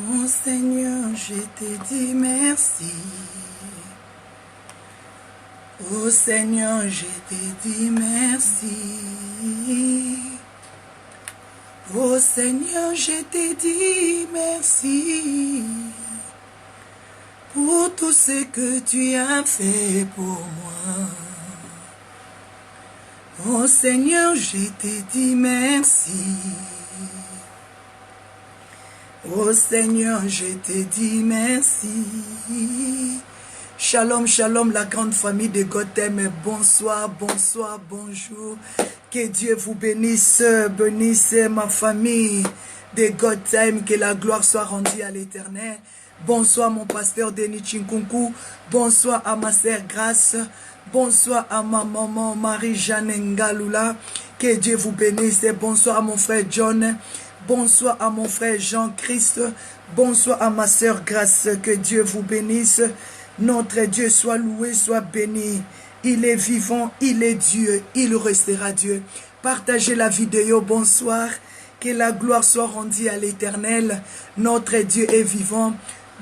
Oh Seigneur, je te dis merci. Oh Seigneur, je te dis merci. Oh Seigneur, je te dis merci pour tout ce que tu as fait pour moi. Oh Seigneur, je te dis merci. Oh Seigneur, je te dis merci. Shalom, shalom, la grande famille de Gotham. Bonsoir, bonsoir, bonjour. Que Dieu vous bénisse, bénisse ma famille de Gotham. Que la gloire soit rendue à l'Éternel. Bonsoir mon pasteur Denis Chinkunku. Bonsoir à ma sœur Grace. Bonsoir à ma maman Marie-Jeanne Ngalula. Que Dieu vous bénisse. Bonsoir à mon frère John. Bonsoir à mon frère Jean-Christ. Bonsoir à ma sœur Grace. Que Dieu vous bénisse. Notre Dieu soit loué, soit béni. Il est vivant, il est Dieu, il restera Dieu. Partagez la vidéo, bonsoir. Que la gloire soit rendue à l'Éternel. Notre Dieu est vivant.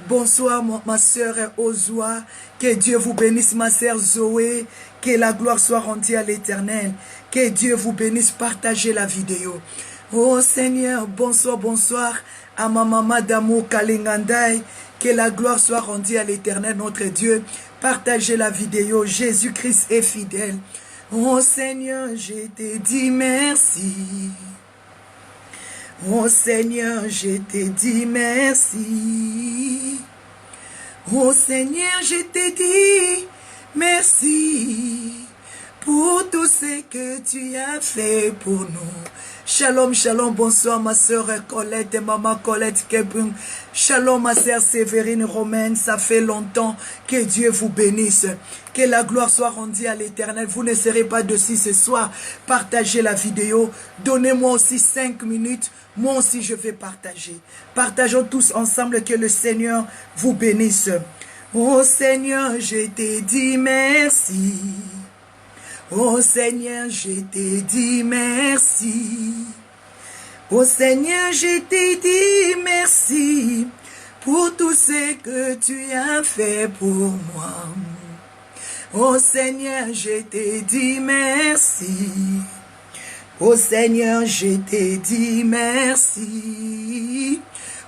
Bonsoir ma sœur Ozua. Que Dieu vous bénisse ma sœur Zoé. Que la gloire soit rendue à l'Éternel. Que Dieu vous bénisse. Partagez la vidéo. Oh Seigneur, bonsoir, bonsoir à ma maman d'amour Kalingandai. Que la gloire soit rendue à l'Éternel, notre Dieu. Partagez la vidéo. Jésus-Christ est fidèle. Oh Seigneur, je te dis merci. Oh Seigneur, je te dis merci. Oh Seigneur, je te dis merci pour tout ce que tu as fait pour nous. Shalom, shalom, bonsoir ma soeur Colette et maman Colette Kebung. Shalom ma soeur Séverine Romaine, ça fait longtemps. Que Dieu vous bénisse. Que la gloire soit rendue à l'Éternel. Vous ne serez pas dessus ce soir. Partagez la vidéo. Donnez-moi aussi 5 minutes. Moi aussi je vais partager. Partageons tous ensemble, que le Seigneur vous bénisse. Oh Seigneur, je te dis merci. Oh Seigneur, je te dis merci. Oh Seigneur, je te dis merci pour tout ce que tu as fait pour moi. Oh Seigneur, je te dis merci. Oh Seigneur, je te dis merci.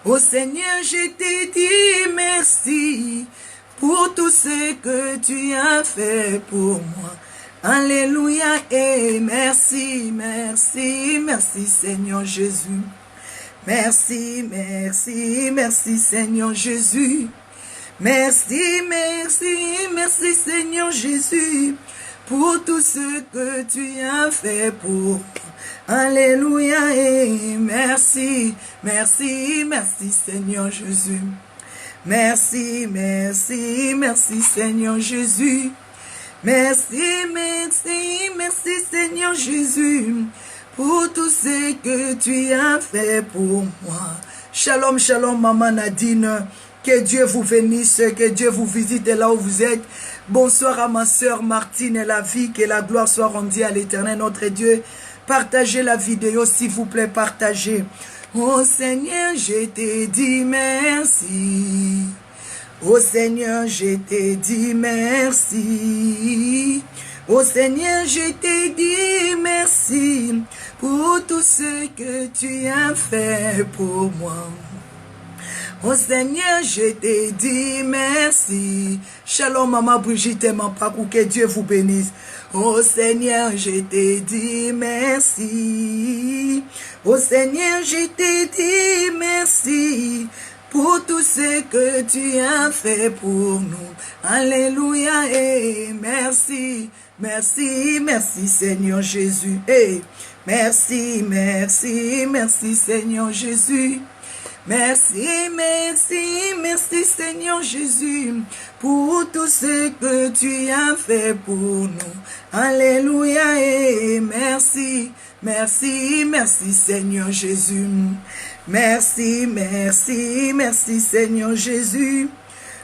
Oh Seigneur, je te dis merci pour tout ce que tu as fait pour moi. Alléluia et merci, merci, merci Seigneur Jésus. Merci, merci, merci Seigneur Jésus. Merci, merci, merci Seigneur Jésus pour tout ce que tu as fait pour moi. Alléluia et merci, merci, merci Seigneur Jésus. Merci, merci, merci Seigneur Jésus. Merci, merci, merci Seigneur Jésus pour tout ce que tu as fait pour moi. Shalom, shalom maman Nadine. Que Dieu vous bénisse, que Dieu vous visite là où vous êtes. Bonsoir à ma soeur Martine et la vie. Que la gloire soit rendue à l'Éternel notre Dieu. Partagez la vidéo s'il vous plaît, partagez. Oh Seigneur, je te dis merci. Oh Seigneur, je te dis merci. Oh Seigneur, je te dis merci pour tout ce que tu as fait pour moi. Oh Seigneur, je te dis merci. Shalom maman Brigitte et mon papa, que Dieu vous bénisse. Oh Seigneur, je te dis merci. Oh Seigneur, je te dis merci pour tout ce que tu as fait pour nous. Alléluia et merci, merci, merci Seigneur Jésus. Hey, merci, merci, merci Seigneur Jésus. Merci, merci, merci Seigneur Jésus pour tout ce que tu as fait pour nous. Alléluia et merci, merci, merci Seigneur Jésus. Merci, merci, merci Seigneur Jésus.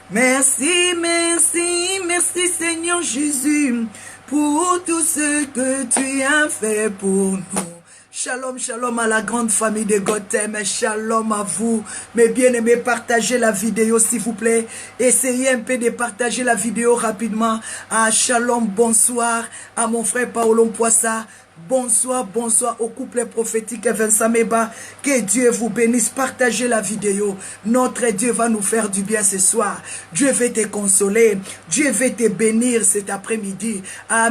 Merci, merci, merci Seigneur Jésus pour tout ce que tu as fait pour nous. Shalom, shalom à la grande famille de Gotham. Shalom à vous. Mes bien-aimés, partagez la vidéo s'il vous plaît. Essayez un peu de partager la vidéo rapidement. Shalom, bonsoir à mon frère Paolo Poissa. Bonsoir, bonsoir au couple prophétique Vincent Meba. Que Dieu vous bénisse. Partagez la vidéo. Notre Dieu va nous faire du bien ce soir. Dieu veut te consoler. Dieu veut te bénir cet après-midi.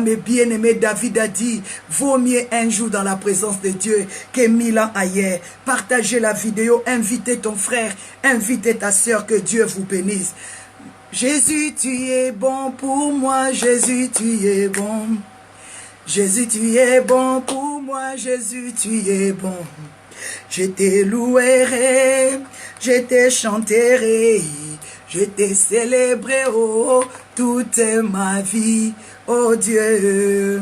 Mes bien-aimés, David a dit, vaut mieux un jour dans la présence de Dieu que 1000 ans ailleurs. Partagez la vidéo. Invitez ton frère. Invitez ta soeur. Que Dieu vous bénisse. Jésus, tu es bon pour moi. Jésus, tu es bon. Jésus, tu es bon pour moi, Jésus, tu es bon. Je te louerai, je te chanterai, je te célébrerai, oh, toute ma vie, oh Dieu.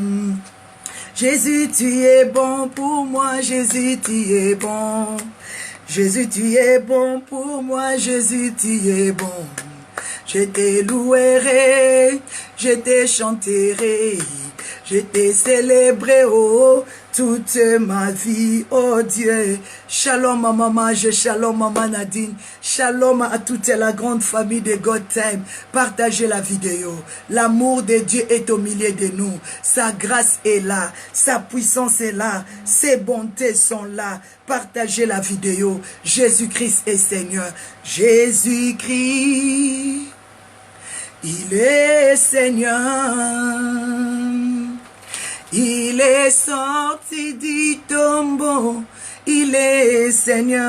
Jésus, tu es bon pour moi, Jésus, tu es bon. Jésus, tu es bon pour moi, Jésus, tu es bon. Je te louerai, je te chanterai. Je te célébrerai, oh, toute ma vie, oh Dieu. Shalom à maman, shalom maman Nadine. Shalom à toute la grande famille de Gotham. Partagez la vidéo. L'amour de Dieu est au milieu de nous. Sa grâce est là. Sa puissance est là. Ses bontés sont là. Partagez la vidéo. Jésus-Christ est Seigneur. Jésus-Christ, il est Seigneur. Il est sorti du tombeau, il est Seigneur.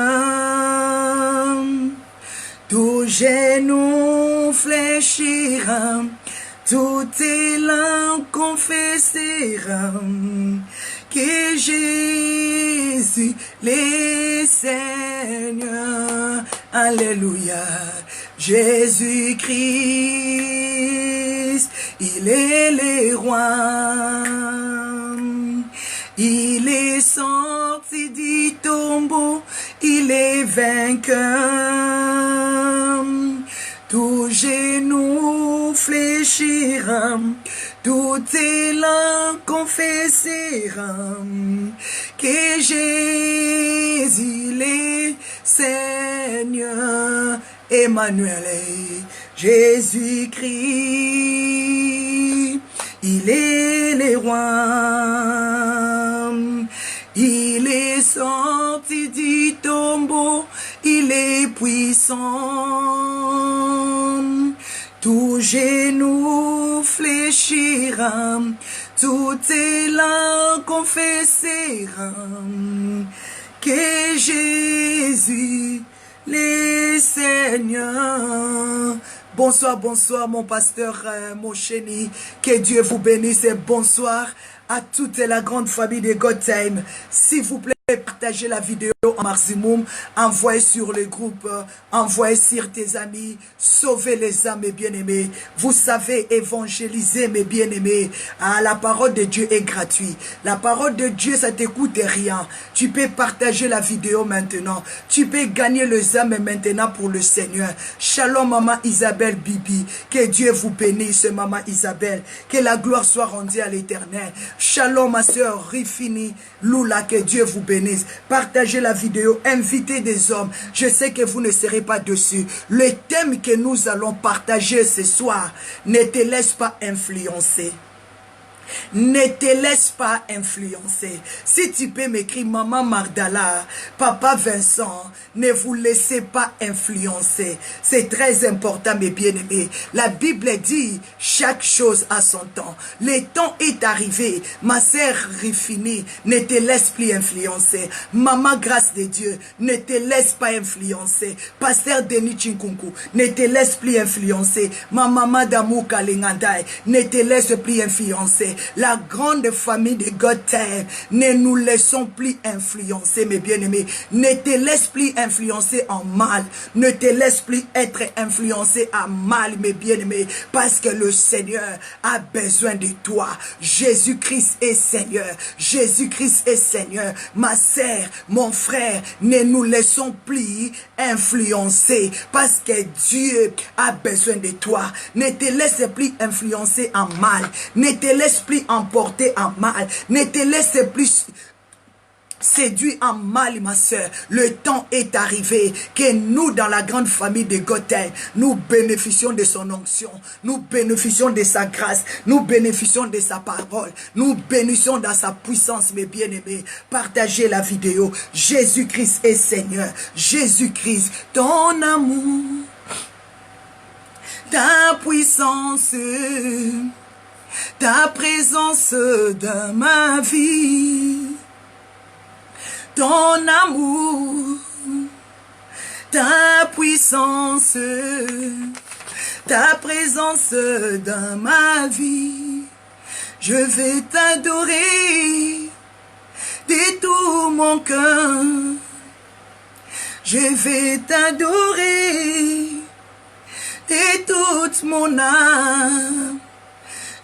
Tout genou fléchira, tout élan confessera que Jésus l'est Seigneur. Alléluia. Jésus-Christ, il est le roi. Il est sorti du tombeau, il est vainqueur. Tout genou fléchira, tout élan confessera que Jésus est Seigneur. Emmanuel, Jésus-Christ, il est le roi. Il est sorti du tombeau, il est puissant. Tout genou fléchira, tout élan confessera que Jésus les Seigneurs. Bonsoir, bonsoir mon pasteur, mon chéri. Que Dieu vous bénisse et bonsoir à toute la grande famille de Gotham. S'il vous plaît, partagez la vidéo au maximum, envoyez sur le groupe, envoyez sur tes amis, sauvez les âmes, mes bien-aimés. Vous savez évangéliser, mes bien-aimés. La parole de Dieu est gratuite. La parole de Dieu, ça ne te coûte rien. Tu peux partager la vidéo maintenant. Tu peux gagner les âmes maintenant pour le Seigneur. Shalom, maman Isabelle Bibi. Que Dieu vous bénisse, maman Isabelle. Que la gloire soit rendue à l'Éternel. Shalom, ma soeur Rifini Lula. Que Dieu vous bénisse. Partagez la vidéo, invitez des hommes. Je sais que vous ne serez pas dessus. Le thème que nous allons partager ce soir, ne te laisse pas influencer. Ne te laisse pas influencer. Si tu peux m'écrire maman Magdala, papa Vincent, ne vous laissez pas influencer. C'est très important, mes bien-aimés. La Bible dit chaque chose a son temps. Le temps est arrivé. Ma sœur Rifini, ne te laisse plus influencer. Maman grâce de Dieu, ne te laisse pas influencer. Pasteur Denis Chinkunku, ne te laisse plus influencer. Ma maman Damou Kalingandai, ne te laisse plus influencer. La grande famille de Gotham, ne nous laissons plus influencer, mes bien-aimés. Ne te laisse plus influencer en mal. Ne te laisse plus être influencé en mal, mes bien-aimés. Parce que le Seigneur a besoin de toi. Jésus-Christ est Seigneur. Jésus-Christ est Seigneur. Ma sœur, mon frère, ne nous laissons plus influencer. Parce que Dieu a besoin de toi. Ne te laisse plus influencer en mal. Ne te laisse plus emporter en mal. Ne te laisse plus séduit en mal, ma soeur. Le temps est arrivé que nous, dans la grande famille de Gothel, nous bénéficions de son onction, nous bénéficions de sa grâce, nous bénéficions de sa parole, nous bénéficions dans sa puissance, mes bien-aimés. Partagez la vidéo. Jésus-Christ est Seigneur. Jésus-Christ, ton amour, ta puissance, ta présence dans ma vie. Ton amour, ta puissance, ta présence dans ma vie. Je vais t'adorer de tout mon cœur. Je vais t'adorer de toute mon âme.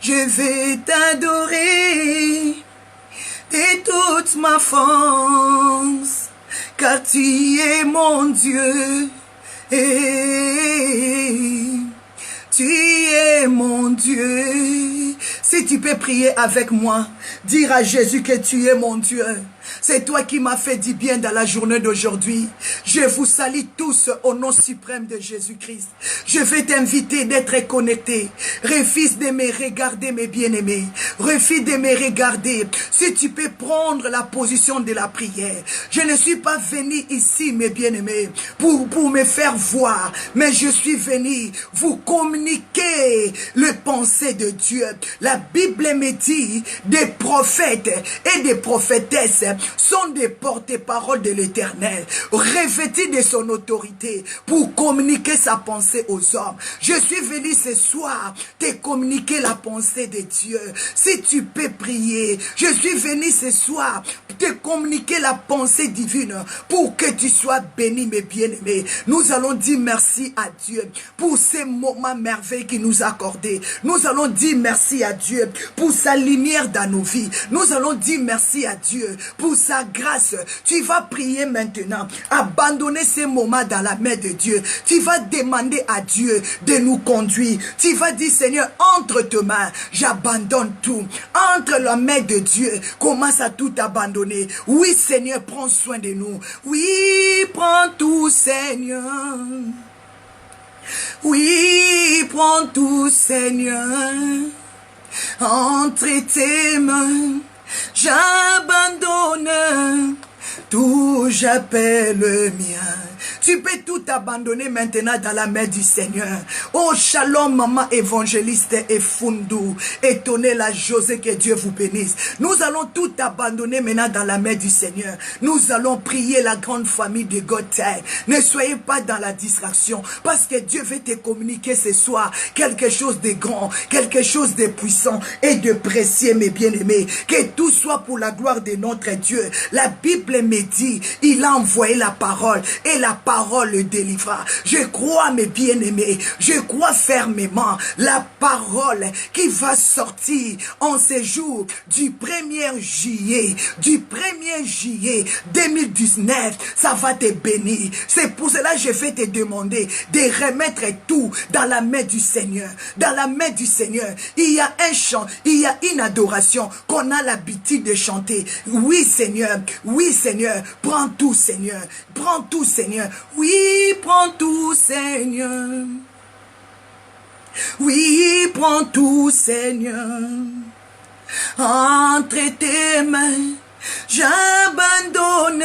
Je vais t'adorer et toute ma force, car tu es mon Dieu, et tu es mon Dieu. Si tu peux prier avec moi, dire à Jésus que tu es mon Dieu. C'est toi qui m'as fait du bien dans la journée d'aujourd'hui. Je vous salue tous au nom suprême de Jésus-Christ. Je vais t'inviter d'être connecté. Refuse de me regarder, mes bien-aimés. Refuse de me regarder. Si tu peux prendre la position de la prière. Je ne suis pas venu ici, mes bien-aimés, pour me faire voir. Mais je suis venu vous communiquer le pensée de Dieu. La Bible me dit des prophètes et des prophétesses sont des porte-paroles de l'Éternel, revêtus de son autorité pour communiquer sa pensée aux hommes. Je suis venu ce soir te communiquer la pensée de Dieu. Si tu peux prier, je suis venu ce soir te communiquer la pensée divine pour que tu sois béni, mes bien-aimés. Nous allons dire merci à Dieu pour ces moments merveilleux qu'il nous a accordés. Nous allons dire merci à Dieu pour sa lumière dans nos vies. Nous allons dire merci à Dieu pour sa grâce. Tu vas prier maintenant. Abandonner ces moments dans la main de Dieu. Tu vas demander à Dieu de nous conduire. Tu vas dire, Seigneur, entre tes mains, j'abandonne tout. Entre la main de Dieu, commence à tout abandonner. Oui, Seigneur, prends soin de nous. Oui, prends tout, Seigneur. Oui, prends tout, Seigneur. Entre tes mains, j'abandonne tout, j'appelle le mien. Tu peux tout abandonner maintenant dans la main du Seigneur. Oh, shalom, maman évangéliste et Fundu. Étonnez la José, que Dieu vous bénisse. Nous allons tout abandonner maintenant dans la main du Seigneur. Nous allons prier la grande famille de Gothel. Ne soyez pas dans la distraction, parce que Dieu veut te communiquer ce soir quelque chose de grand, quelque chose de puissant et de précieux, mes bien-aimés. Que tout soit pour la gloire de notre Dieu. La Bible me dit, il a envoyé la parole et la parole le délivra. Je crois, mes bien-aimés, je crois fermement la parole qui va sortir en ce jour du 1er juillet, 2019, ça va te bénir. C'est pour cela que je vais te demander de remettre tout dans la main du Seigneur. Dans la main du Seigneur, il y a un chant, il y a une adoration qu'on a l'habitude de chanter. Oui, Seigneur, prends tout, Seigneur, prends tout, Seigneur. Oui, prends tout, Seigneur. Oui, prends tout, Seigneur. Entre tes mains, j'abandonne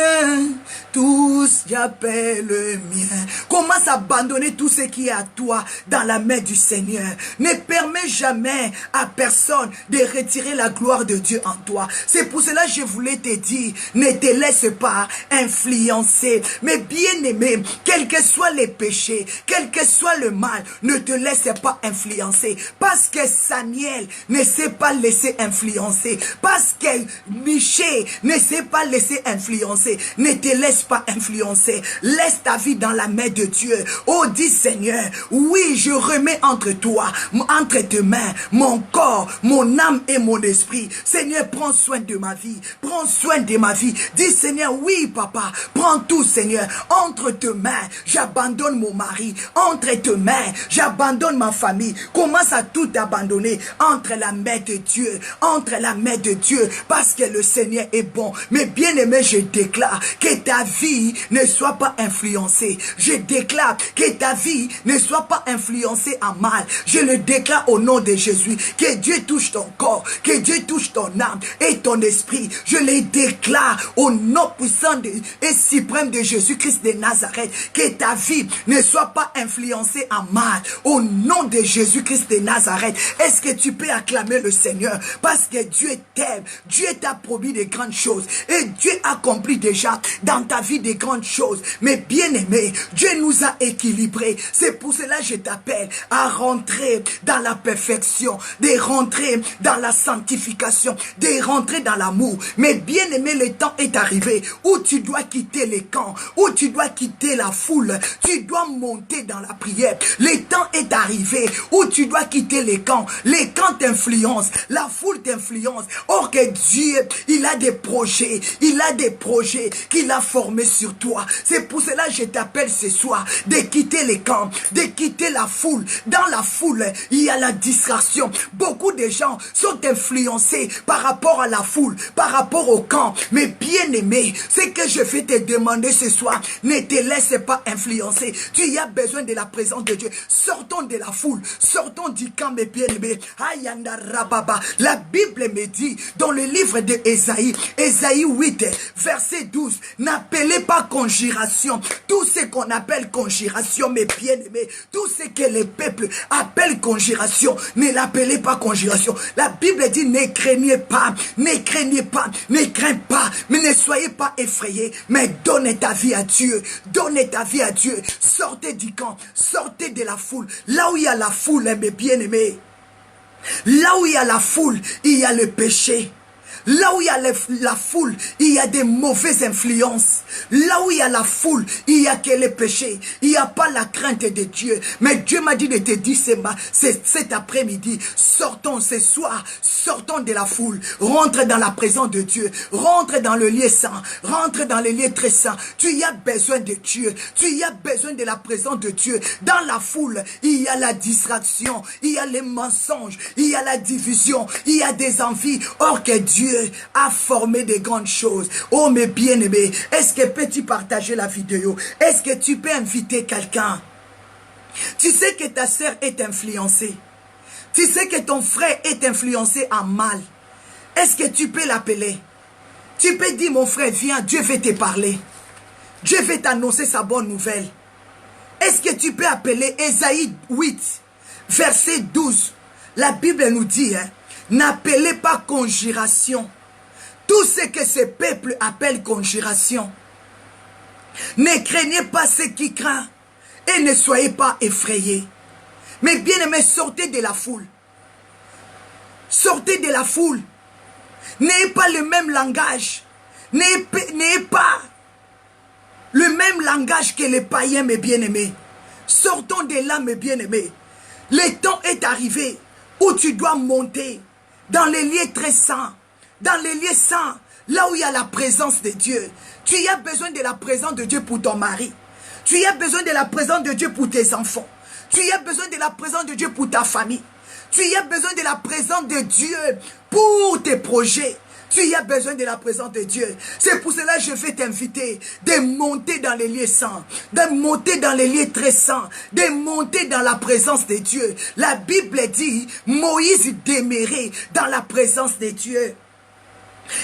tout, j'appelle le mien. Commence à abandonner tout ce qui est à toi dans la main du Seigneur. Ne permets jamais à personne de retirer la gloire de Dieu en toi. C'est pour cela que je voulais te dire, ne te laisse pas influencer. Mais bien aimé, quels que soient les péchés, quel que soit le mal, ne te laisse pas influencer. Parce que Samuel ne s'est pas laissé influencer. Parce que Michée ne s'est pas laissé influencer. Ne te laisse pas influencer. Laisse ta vie dans la main de Dieu. Oh, dis Seigneur, oui, je remets entre toi, entre tes mains, mon corps, mon âme et mon esprit. Seigneur, prends soin de ma vie. Prends soin de ma vie. Dis Seigneur, oui, papa, prends tout, Seigneur. Entre tes mains, j'abandonne mon mari. Entre tes mains, j'abandonne ma famille. Commence à tout abandonner entre la main de Dieu. Entre la main de Dieu. Parce que le Seigneur est bon. Mais bien aimé, je déclare que ta vie ne soit pas influencée. Je déclare que ta vie ne soit pas influencée en mal. Je le déclare au nom de Jésus. Que Dieu touche ton corps. Que Dieu touche ton âme et ton esprit. Je les déclare au nom puissant et suprême de Jésus-Christ de Nazareth. Que ta vie ne soit pas influencée en mal. Au nom de Jésus-Christ de Nazareth. Est-ce que tu peux acclamer le Seigneur? Parce que Dieu t'aime. Dieu t'a promis de grandes choses. Et Dieu accomplit déjà dans ta vie de grandes choses. Mais bien aimé, Dieu nous a équilibrés. C'est pour cela que je t'appelle à rentrer dans la perfection, de rentrer dans la sanctification, de rentrer dans l'amour. Mais bien aimé, le temps est arrivé où tu dois quitter les camps, où tu dois quitter la foule, tu dois monter dans la prière. Le temps est arrivé où tu dois quitter les camps. Les camps t'influencent, la foule t'influence. Or que Dieu, il a des projets, il a des projets qu'il a formés sur toi. C'est pour cela que je t'appelle ce soir de quitter les camps, de quitter la foule. Dans la foule, il y a la distraction. Beaucoup de gens sont influencés par rapport à la foule, par rapport au camp. Mais bien aimé, ce que je vais te demander ce soir, ne te laisse pas influencer. Tu as besoin de la présence de Dieu. Sortons de la foule, sortons du camp, mes bien-aimés. Ayanda Rababa. La Bible me dit dans le livre de Ésaïe, Ésaïe 8, verset 12, n'appelez pas conjuration. Tout ce qu'on appelle conjuration, mes bien-aimés, tout ce que les peuples appellent conjuration, ne l'appelez pas conjuration. La Bible dit ne craignez pas, ne craignez pas, ne craignez pas, mais ne soyez pas effrayés, mais donnez ta vie à Dieu, donnez ta vie à Dieu. Sortez du camp, sortez de la foule. Là où il y a la foule, mes bien-aimés, là où il y a la foule, il y a le péché. Là où il y a la foule, il y a des mauvaises influences. Là où il y a la foule, il y a que les péchés. Il n'y a pas la crainte de Dieu. Mais Dieu m'a dit de te dire cet après-midi, sortons ce soir, sortons de la foule. Rentre dans la présence de Dieu. Rentre dans le lieu saint. Rentre dans le lieu très saint. Tu as besoin de Dieu. Tu as besoin de la présence de Dieu. Dans la foule, il y a la distraction. Il y a les mensonges. Il y a la division. Il y a des envies. Or que Dieu a formé de grandes choses. Oh mes bien-aimés, est-ce que peux-tu partager la vidéo? Est-ce que tu peux inviter quelqu'un? Tu sais que ta sœur est influencée. Tu sais que ton frère est influencé en mal. Est-ce que tu peux l'appeler? Tu peux dire mon frère viens, Dieu veut te parler. Dieu veut t'annoncer sa bonne nouvelle. Est-ce que tu peux appeler Ésaïe 8, verset 12? La Bible nous dit, n'appelez pas conjuration. Tout ce que ce peuple appelle conjuration. Ne craignez pas ce qui craint et ne soyez pas effrayés. Mais bien aimés, sortez de la foule. Sortez de la foule. N'ayez pas le même langage. N'ayez pas le même langage que les païens, mes bien-aimés. Sortons de là, mes bien-aimés. Le temps est arrivé où tu dois monter dans les lieux très saints, dans les lieux saints, là où il y a la présence de Dieu. Tu as besoin de la présence de Dieu pour ton mari. Tu as besoin de la présence de Dieu pour tes enfants. Tu as besoin de la présence de Dieu pour ta famille. Tu as besoin de la présence de Dieu pour tes projets. Tu as besoin de la présence de Dieu. C'est pour cela que je vais t'inviter de monter dans les lieux saints, de monter dans les lieux très saints, de monter dans la présence de Dieu. La Bible dit, Moïse demeurait dans la présence de Dieu.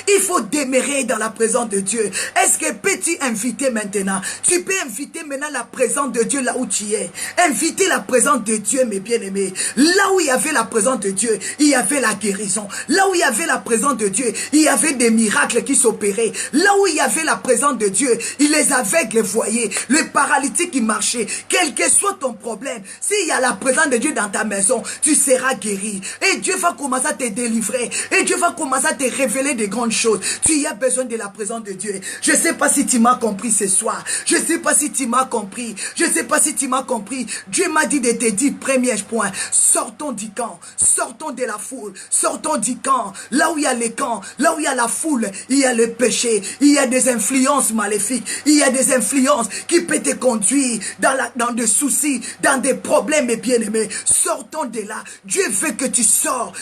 Il faut demeurer dans la présence de Dieu. Est-ce que peux-tu inviter maintenant? Tu peux inviter maintenant la présence de Dieu là où tu es. Inviter la présence de Dieu, mes bien-aimés. Là où il y avait la présence de Dieu, il y avait la guérison. Là où il y avait la présence de Dieu, il y avait des miracles qui s'opéraient. Là où il y avait la présence de Dieu, les aveugles voyaient, les paralytiques qui marchaient. Quel que soit ton problème, s'il y a la présence de Dieu dans ta maison, tu seras guéri. Et Dieu va commencer à te délivrer. Et Dieu va commencer à te révéler des grandes choses. Tu y as besoin de la présence de Dieu. Je ne sais pas si tu m'as compris ce soir. Je ne sais pas si tu m'as compris. Je ne sais pas si tu m'as compris. Dieu m'a dit de te dire, premier point, sortons du camp. Sortons de la foule. Sortons du camp. Là où il y a les camps, là où il y a la foule, il y a le péché. Il y a des influences maléfiques. Il y a des influences qui peuvent te conduire dans des soucis, dans des problèmes, mes bien-aimés. Sortons de là. Dieu veut que tu sors,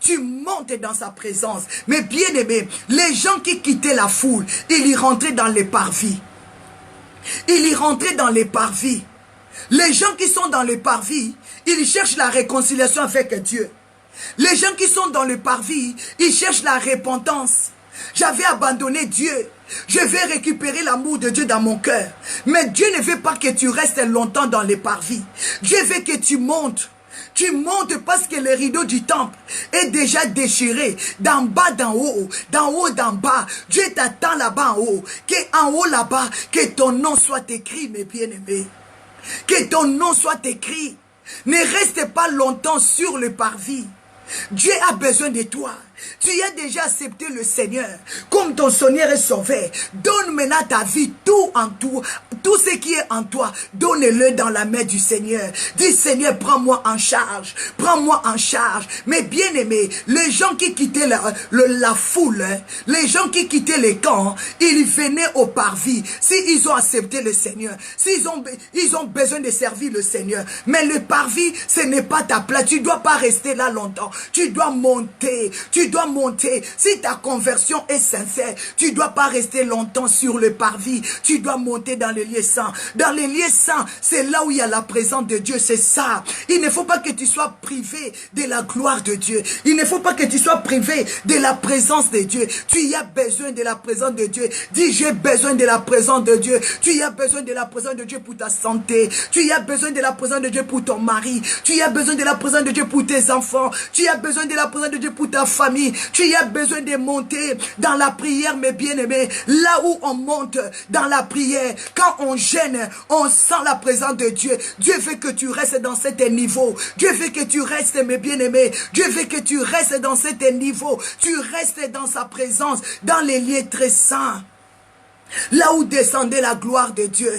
tu montes dans sa présence. Mais bien-aimés, les gens qui quittaient la foule, ils y rentraient dans les parvis. Ils y rentraient dans les parvis. Les gens qui sont dans les parvis, ils cherchent la réconciliation avec Dieu. Les gens qui sont dans le parvis, ils cherchent la repentance. J'avais abandonné Dieu. Je vais récupérer l'amour de Dieu dans mon cœur. Mais Dieu ne veut pas que tu restes longtemps dans les parvis. Dieu veut que tu montes. Tu montes parce que le rideau du temple est déjà déchiré. D'en bas, d'en haut, d'en bas. Dieu t'attend là-bas en haut. En haut là-bas, que ton nom soit écrit, mes bien-aimés. Que ton nom soit écrit. Ne reste pas longtemps sur le parvis. Dieu a besoin de toi. Tu as déjà accepté le Seigneur comme ton Seigneur est sauvé. Donne maintenant ta vie, tout ce qui est en toi, donne-le dans la main du Seigneur. Dis Seigneur, prends-moi en charge, prends-moi en charge. Mais bien aimé, les gens qui quittaient la foule, les gens qui quittaient les camps, ils venaient au parvis. S'ils ont accepté le Seigneur, ils ont besoin de servir le Seigneur. Mais le parvis, ce n'est pas ta place. Tu ne dois pas rester là longtemps. Tu dois monter. Tu dois monter. Si ta conversion est sincère, tu ne dois pas rester longtemps sur le parvis. Tu dois monter dans les lieux saints. Dans les lieux saints, c'est là où il y a la présence de Dieu. C'est ça. Il ne faut pas que tu sois privé de la gloire de Dieu. Il ne faut pas que tu sois privé de la présence de Dieu. Tu y as besoin de la présence de Dieu. Dis, j'ai besoin de la présence de Dieu. Tu y as besoin de la présence de Dieu pour ta santé. Tu y as besoin de la présence de Dieu pour ton mari. Tu y as besoin de la présence de Dieu pour tes enfants. Tu y as besoin de la présence de Dieu pour ta famille. Tu y as besoin de monter dans la prière, mes bien-aimés. Là où on monte dans la prière, quand on gêne, on sent la présence de Dieu. Dieu veut que tu restes dans cet niveau. Dieu veut que tu restes, mes bien-aimés. Dieu veut que tu restes dans cet niveau. Tu restes dans sa présence, dans les lieux très saints. Là où descendait la gloire de Dieu.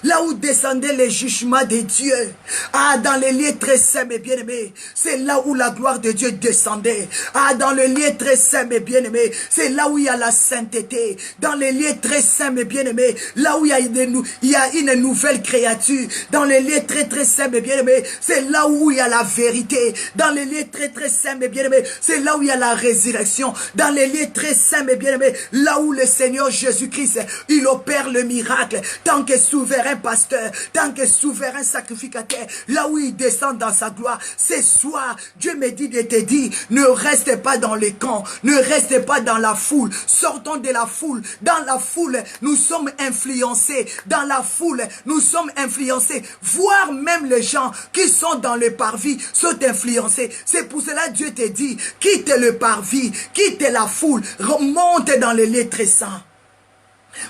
Là où descendait les jugements de Dieu. Ah, dans les lieux très saints, mes bien-aimés. C'est là où la gloire de Dieu descendait. Ah, dans les lieux très saints, mes bien-aimés. C'est là où il y a la sainteté. Dans les lieux très saints, mes bien-aimés. Là où il y a une nouvelle créature. Dans les lieux très très saints, mes bien-aimés. C'est là où il y a la vérité. Dans les lieux très très saints, mes bien-aimés. C'est là où il y a la résurrection. Dans les lieux très saints, mes bien-aimés. Là où le Seigneur Jésus-Christ, il opère le miracle. Tant que souverain pasteur, tant que souverain sacrificateur, là où il descend dans sa gloire. Ce soir, Dieu me dit de te dire, ne reste pas dans les camps, ne reste pas dans la foule, sortons de la foule. Dans la foule, nous sommes influencés. Dans la foule, nous sommes influencés. Voire même les gens qui sont dans le parvis sont influencés. C'est pour cela que Dieu te dit, quitte le parvis, quitte la foule, remonte dans les lieux très saints.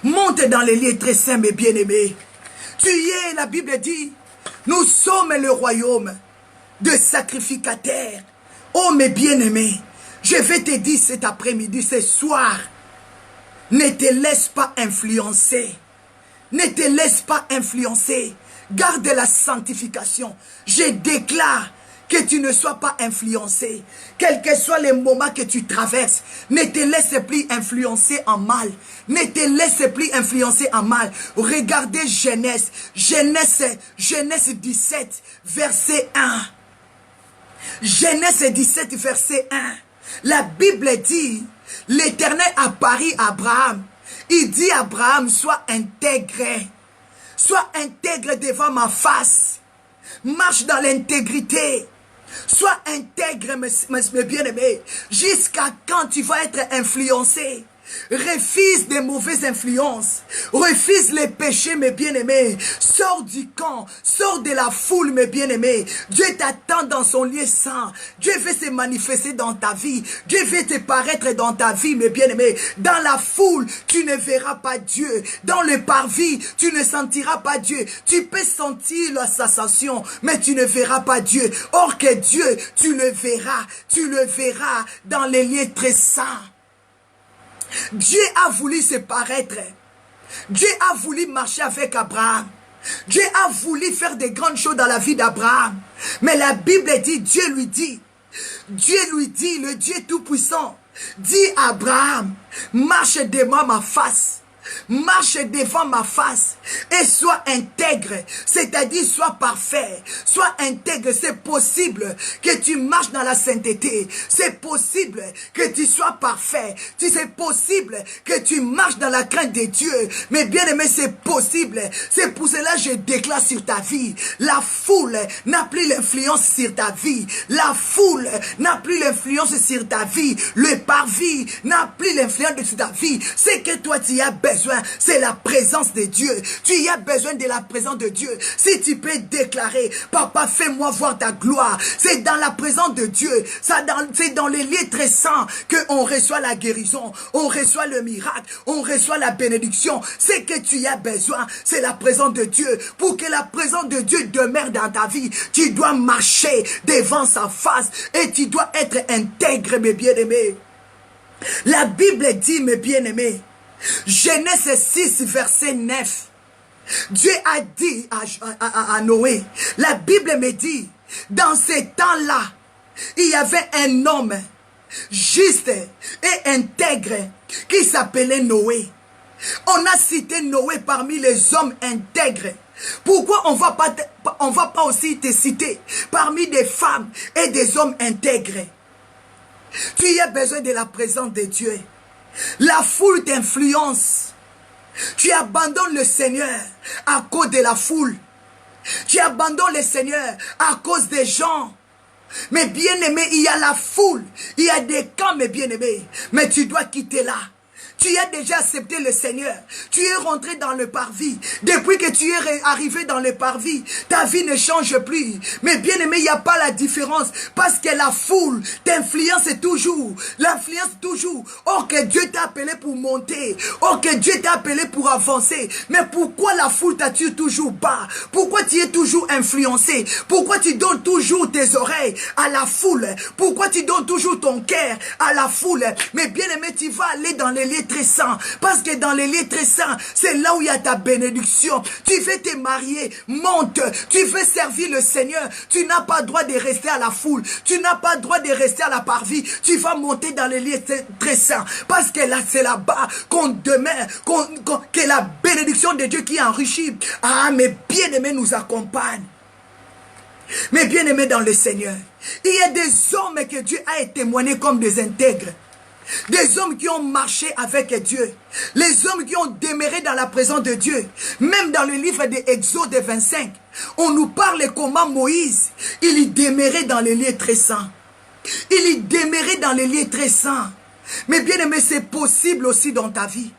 Monte dans les lieux très saints, mes bien-aimés. Tu y es, la Bible dit, nous sommes le royaume de sacrificateurs. Oh, mes bien-aimés, je vais te dire cet après-midi, ce soir, ne te laisse pas influencer. Ne te laisse pas influencer. Garde la sanctification. Je déclare que tu ne sois pas influencé. Quels que soient les moments que tu traverses, ne te laisse plus influencer en mal. Ne te laisse plus influencer en mal. Regardez Genèse 17, verset 1. Genèse 17, verset 1. La Bible dit, l'Éternel apparut à Abraham. Il dit à Abraham, sois intègre. Sois intègre devant ma face. Marche dans l'intégrité. Sois intègre, mes bien-aimés. Jusqu'à quand tu vas être influencé? Refuse des mauvaises influences. Refuse les péchés, mes bien-aimés. Sors du camp. Sors de la foule, mes bien-aimés. Dieu t'attend dans son lieu saint. Dieu veut se manifester dans ta vie. Dieu veut te paraître dans ta vie, mes bien-aimés. Dans la foule, tu ne verras pas Dieu. Dans le parvis, tu ne sentiras pas Dieu. Tu peux sentir la sensation, mais tu ne verras pas Dieu. Or que Dieu, tu le verras. Tu le verras dans les lieux très saints. Dieu a voulu se paraître. Dieu a voulu marcher avec Abraham. Dieu a voulu faire de grandes choses dans la vie d'Abraham. Mais la Bible dit, Dieu lui dit, le Dieu Tout-Puissant, dit à Abraham, marche devant ma face. Marche devant ma face et sois intègre, c'est-à-dire sois parfait, sois intègre. C'est possible que tu marches dans la sainteté, c'est possible que tu sois parfait, c'est possible que tu marches dans la crainte de Dieu, mais bien aimé, c'est possible. C'est pour cela que je déclare sur ta vie, la foule n'a plus l'influence sur ta vie, la foule n'a plus l'influence sur ta vie, le parvis n'a plus l'influence sur ta vie. C'est que toi tu as besoin, c'est la présence de Dieu. Tu y as besoin de la présence de Dieu. Si tu peux déclarer, papa, fais-moi voir ta gloire. C'est dans la présence de Dieu. C'est dans les lieux très saints qu'on reçoit la guérison, on reçoit le miracle, on reçoit la bénédiction. C'est que tu y as besoin, c'est la présence de Dieu. Pour que la présence de Dieu demeure dans ta vie, tu dois marcher devant sa face et tu dois être intègre, mes bien-aimés. La Bible dit, mes bien-aimés, Genèse 6, verset 9. Dieu a dit à Noé, la Bible me dit, dans ces temps-là, il y avait un homme juste et intègre qui s'appelait Noé. On a cité Noé parmi les hommes intègres. Pourquoi on va pas aussi te citer parmi des femmes et des hommes intègres? Tu as besoin de la présence de Dieu. La foule t'influence. Tu abandonnes le Seigneur à cause de la foule. Tu abandonnes le Seigneur à cause des gens. Mais bien aimé, il y a la foule. Il y a des camps, mes bien-aimés. Mais tu dois quitter là. Tu as déjà accepté le Seigneur. Tu es rentré dans le parvis. Depuis que tu es arrivé dans le parvis, ta vie ne change plus. Mais bien aimé, il n'y a pas la différence. Parce que la foule t'influence toujours. L'influence toujours. Oh, que Dieu t'a appelé pour monter. Oh, que Dieu t'a appelé pour avancer. Mais pourquoi la foule t'attire toujours bas? Pourquoi tu es toujours influencé? Pourquoi tu donnes toujours tes oreilles à la foule? Pourquoi tu donnes toujours ton cœur à la foule? Mais bien aimé, tu vas aller dans les lieux très saints, parce que dans les lieux très saints, c'est là où il y a ta bénédiction. Tu veux te marier, monte. Tu veux servir le Seigneur, tu n'as pas droit de rester à la foule, tu n'as pas droit de rester à la parvis. Tu vas monter dans les lieux très saints, parce que là, c'est là-bas qu'on demeure, que la bénédiction de Dieu qui enrichit. Ah, mes bien-aimés nous accompagnent. Mes bien-aimés dans le Seigneur, il y a des hommes que Dieu a témoigné comme des intègres. Des hommes qui ont marché avec Dieu. Les hommes qui ont demeuré dans la présence de Dieu. Même dans le livre de Exode 25, on nous parle comment Moïse, il y demeurait dans les lieux très saints. Il y demeurait dans les lieux très saints. Mais bien aimé, c'est possible aussi dans ta vie.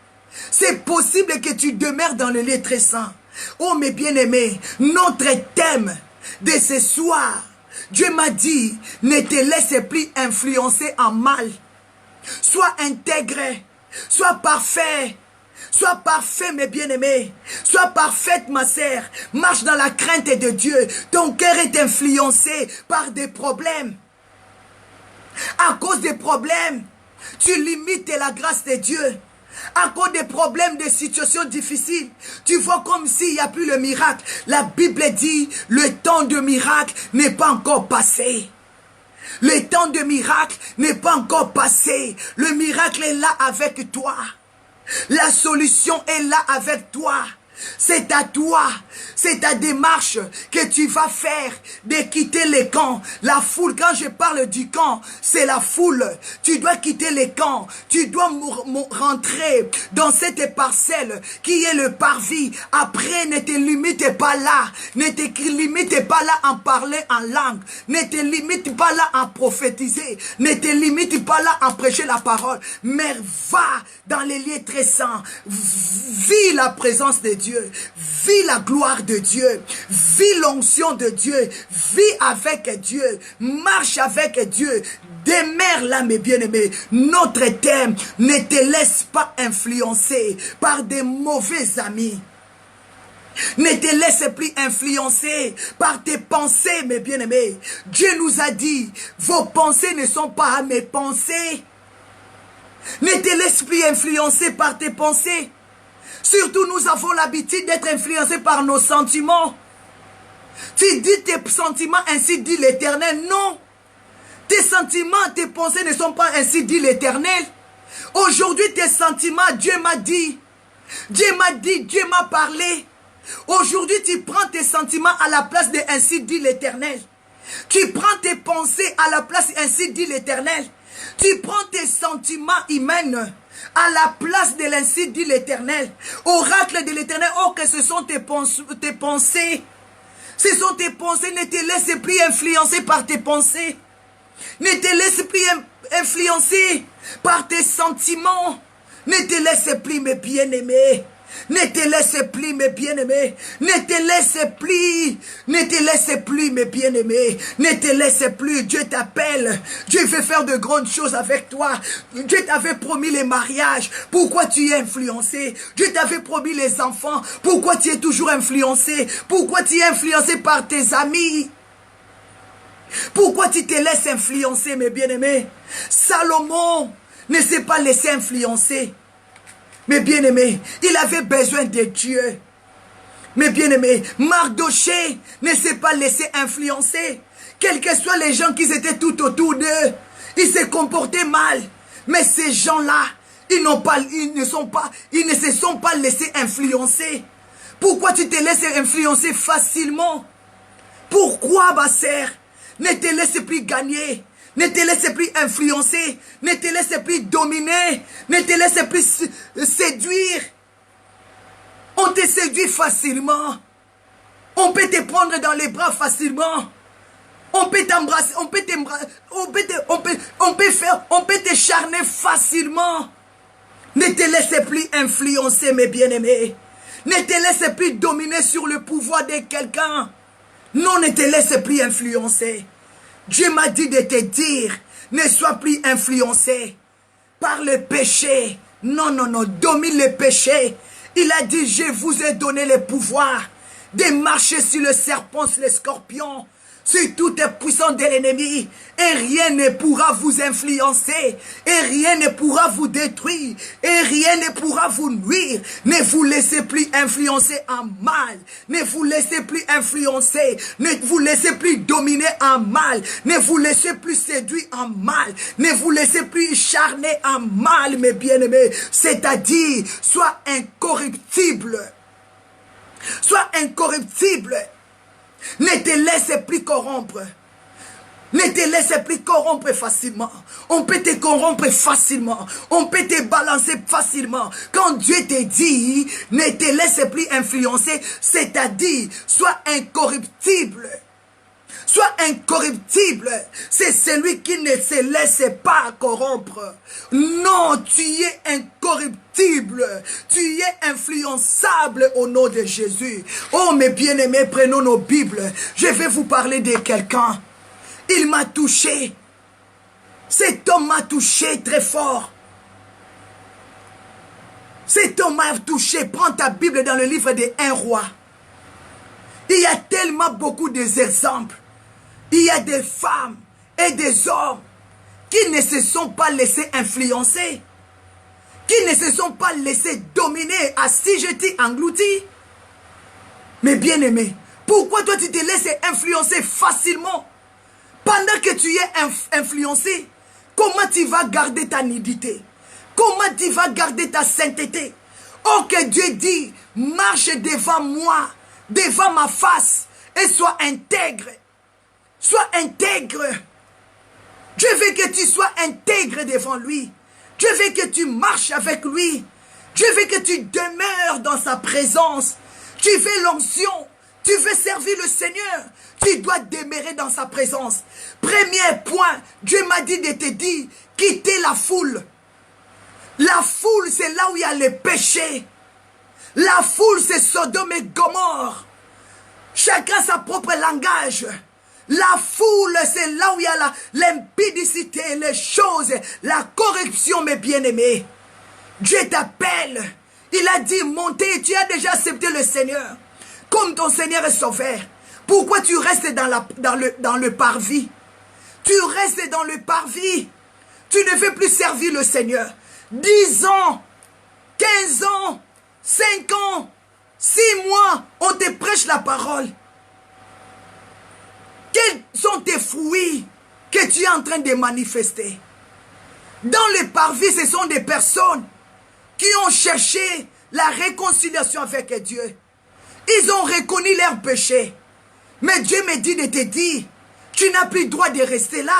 C'est possible que tu demeures dans les lieux très saints. Oh mes bien-aimés, notre thème de ce soir, Dieu m'a dit, ne te laisse plus influencer en mal. Sois intègre, sois parfait, mes bien-aimés, sois parfaite ma sœur, marche dans la crainte de Dieu. Ton cœur est influencé par des problèmes. À cause des problèmes, tu limites la grâce de Dieu. À cause des problèmes, des situations difficiles, tu vois comme s'il n'y a plus le miracle. La Bible dit, le temps de miracle n'est pas encore passé. Le temps de miracle n'est pas encore passé. Le miracle est là avec toi. La solution est là avec toi. C'est à toi, c'est ta démarche que tu vas faire de quitter les camps. La foule, quand je parle du camp, c'est la foule. Tu dois quitter les camps. Tu dois rentrer dans cette parcelle qui est le parvis. Après, ne te limite pas là. Ne te limite pas là en parler en langue. Ne te limite pas là en prophétiser. Ne te limite pas là en prêcher la parole. Mais va dans les lieux très saints. Vis la présence de Dieu. Vis la gloire de Dieu, vis l'onction de Dieu, vis avec Dieu, marche avec Dieu, demeure là mes bien-aimés. Notre thème, ne te laisse pas influencer par des mauvais amis. Ne te laisse plus influencer par tes pensées mes bien-aimés. Dieu nous a dit, vos pensées ne sont pas mes pensées. Ne te laisse plus influencer par tes pensées. Surtout, nous avons l'habitude d'être influencés par nos sentiments. Tu dis tes sentiments, ainsi dit l'Éternel. Non. Tes sentiments, tes pensées ne sont pas ainsi dit l'Éternel. Aujourd'hui, tes sentiments, Dieu m'a dit. Dieu m'a dit, Dieu m'a parlé. Aujourd'hui, tu prends tes sentiments à la place de ainsi dit l'Éternel. Tu prends tes pensées à la place ainsi dit l'Éternel. Tu prends tes sentiments humains à la place de l'ainsi dit l'Éternel. Oracle de l'Éternel, oh que ce sont tes pensées. Ce sont tes pensées, ne te laisse plus influencer par tes pensées. Ne te laisse plus influencer par tes sentiments. Ne te laisse plus, mes bien-aimés. Ne te laisse plus, mes bien-aimés. Ne te laisse plus. Ne te laisse plus, mes bien-aimés. Ne te laisse plus. Dieu t'appelle. Dieu veut faire de grandes choses avec toi. Dieu t'avait promis les mariages. Pourquoi tu es influencé? Dieu t'avait promis les enfants. Pourquoi tu es toujours influencé? Pourquoi tu es influencé par tes amis? Pourquoi tu te laisses influencer, mes bien-aimés? Salomon ne s'est pas laissé influencer. Mes bien-aimés, il avait besoin de Dieu. Mes bien-aimés, Mardoché ne s'est pas laissé influencer. Quels que soient les gens qui étaient tout autour d'eux, ils se comportaient mal. Mais ces gens-là, ils ne se sont pas laissés influencer. Pourquoi tu te laisses influencer facilement? Pourquoi, ma sœur? Ne te laisse plus gagner. Ne te laisse plus influencer. Ne te laisse plus dominer. Ne te laisse plus séduire. On te séduit facilement. On peut te prendre dans les bras facilement. On peut t'embrasser. On peut te charner facilement. Ne te laisse plus influencer, mes bien-aimés. Ne te laisse plus dominer sur le pouvoir de quelqu'un. Non, ne te laisse plus influencer. Dieu m'a dit de te dire, ne sois plus influencé par le péché. Non, non, non, domine le péché. Il a dit, je vous ai donné le pouvoir de marcher sur le serpent, sur le scorpion, sur toute puissance de l'ennemi. Et rien ne pourra vous influencer. Et rien ne pourra vous détruire. Et rien ne pourra vous nuire. Ne vous laissez plus influencer en mal. Ne vous laissez plus influencer. Ne vous laissez plus dominer en mal. Ne vous laissez plus séduire en mal. Ne vous laissez plus charner en mal, mes bien-aimés. C'est-à-dire, sois incorruptible. Sois incorruptible. Ne te laisse plus corrompre. Ne te laisse plus corrompre facilement. On peut te corrompre facilement. On peut te balancer facilement. Quand Dieu te dit, ne te laisse plus influencer, c'est-à-dire, sois incorruptible. Sois incorruptible. C'est celui qui ne se laisse pas corrompre. Non, tu es incorruptible. Tu es influençable au nom de Jésus. Oh, mes bien-aimés, prenons nos Bibles. Je vais vous parler de quelqu'un. Il m'a touché. Cet homme m'a touché très fort. Cet homme m'a touché. Prends ta Bible dans le livre des 1 roi. Il y a tellement beaucoup d'exemples. Il y a des femmes et des hommes qui ne se sont pas laissés influencer, qui ne se sont pas laissés dominer, assujettis, engloutis. Mais bien aimé, pourquoi toi tu te laisses influencer facilement? Pendant que tu es influencé, comment tu vas garder ta nudité? Comment tu vas garder ta sainteté? Oh, que Dieu dit, marche devant moi, devant ma face, et sois intègre. Sois intègre. Dieu veut que tu sois intègre devant lui. Dieu veut que tu marches avec lui. Dieu veut que tu demeures dans sa présence. Tu veux l'onction. Tu veux servir le Seigneur. Tu dois demeurer dans sa présence. Premier point, Dieu m'a dit de te dire, quitter la foule. La foule, c'est là où il y a le péché. La foule, c'est Sodome et Gomorrhe. Chacun sa propre langage. La foule, c'est là où il y a l'impudicité, les choses, la corruption, mes bien-aimés. Dieu t'appelle. Il a dit, montez, tu as déjà accepté le Seigneur. Comme ton Seigneur est sauveur. Pourquoi tu restes dans le parvis? Tu restes dans le parvis. Tu ne veux plus servir le Seigneur. 10 ans, 15 ans, 5 ans, 6 mois, on te prêche la parole. Quels sont tes fruits que tu es en train de manifester? Dans les parvis, ce sont des personnes qui ont cherché la réconciliation avec Dieu. Ils ont reconnu leurs péchés. Mais Dieu me dit de te dire, tu n'as plus le droit de rester là.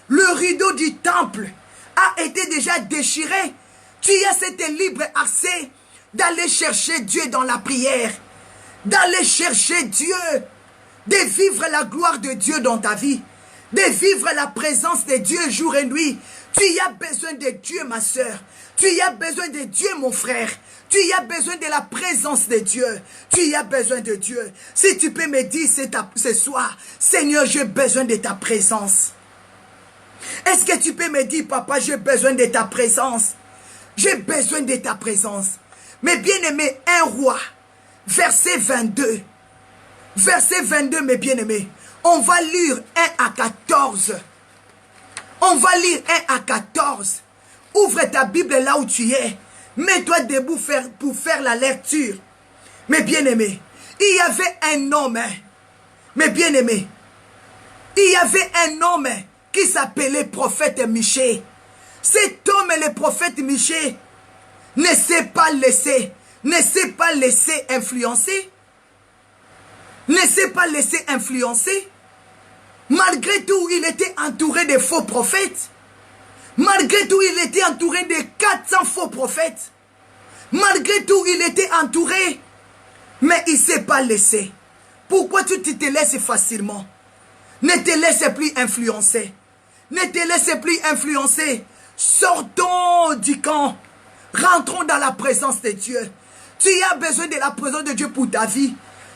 Le rideau du temple a été déjà déchiré. Tu as cet libre accès d'aller chercher Dieu dans la prière. D'aller chercher Dieu. De vivre la gloire de Dieu dans ta vie. De vivre la présence de Dieu jour et nuit. Tu as besoin de Dieu, ma soeur. Tu as besoin de Dieu, mon frère. Tu as besoin de la présence de Dieu. Tu as besoin de Dieu. Si tu peux me dire ce soir, Seigneur, j'ai besoin de ta présence. Est-ce que tu peux me dire, papa, j'ai besoin de ta présence? J'ai besoin de ta présence. Mais bien-aimé, 1 Roi, verset 22. Verset 22, mes bien-aimés. On va lire 1 à 14. On va lire 1 à 14. Ouvre ta Bible là où tu es. Mets-toi debout pour faire la lecture. Mes bien-aimés, il y avait un homme. Mes bien-aimés, il y avait un homme qui s'appelait prophète Michée. Cet homme, le prophète Michée, ne s'est pas laissé influencer. Ne s'est pas laissé influencer. Malgré tout, il était entouré de faux prophètes. Malgré tout, il était entouré de 400 faux prophètes. Malgré tout, il était entouré. Mais il ne s'est pas laissé. Pourquoi tu te laisses facilement? Ne te laisse plus influencer. Ne te laisse plus influencer. Sortons du camp. Rentrons dans la présence de Dieu. Tu as besoin de la présence de Dieu pour ta vie.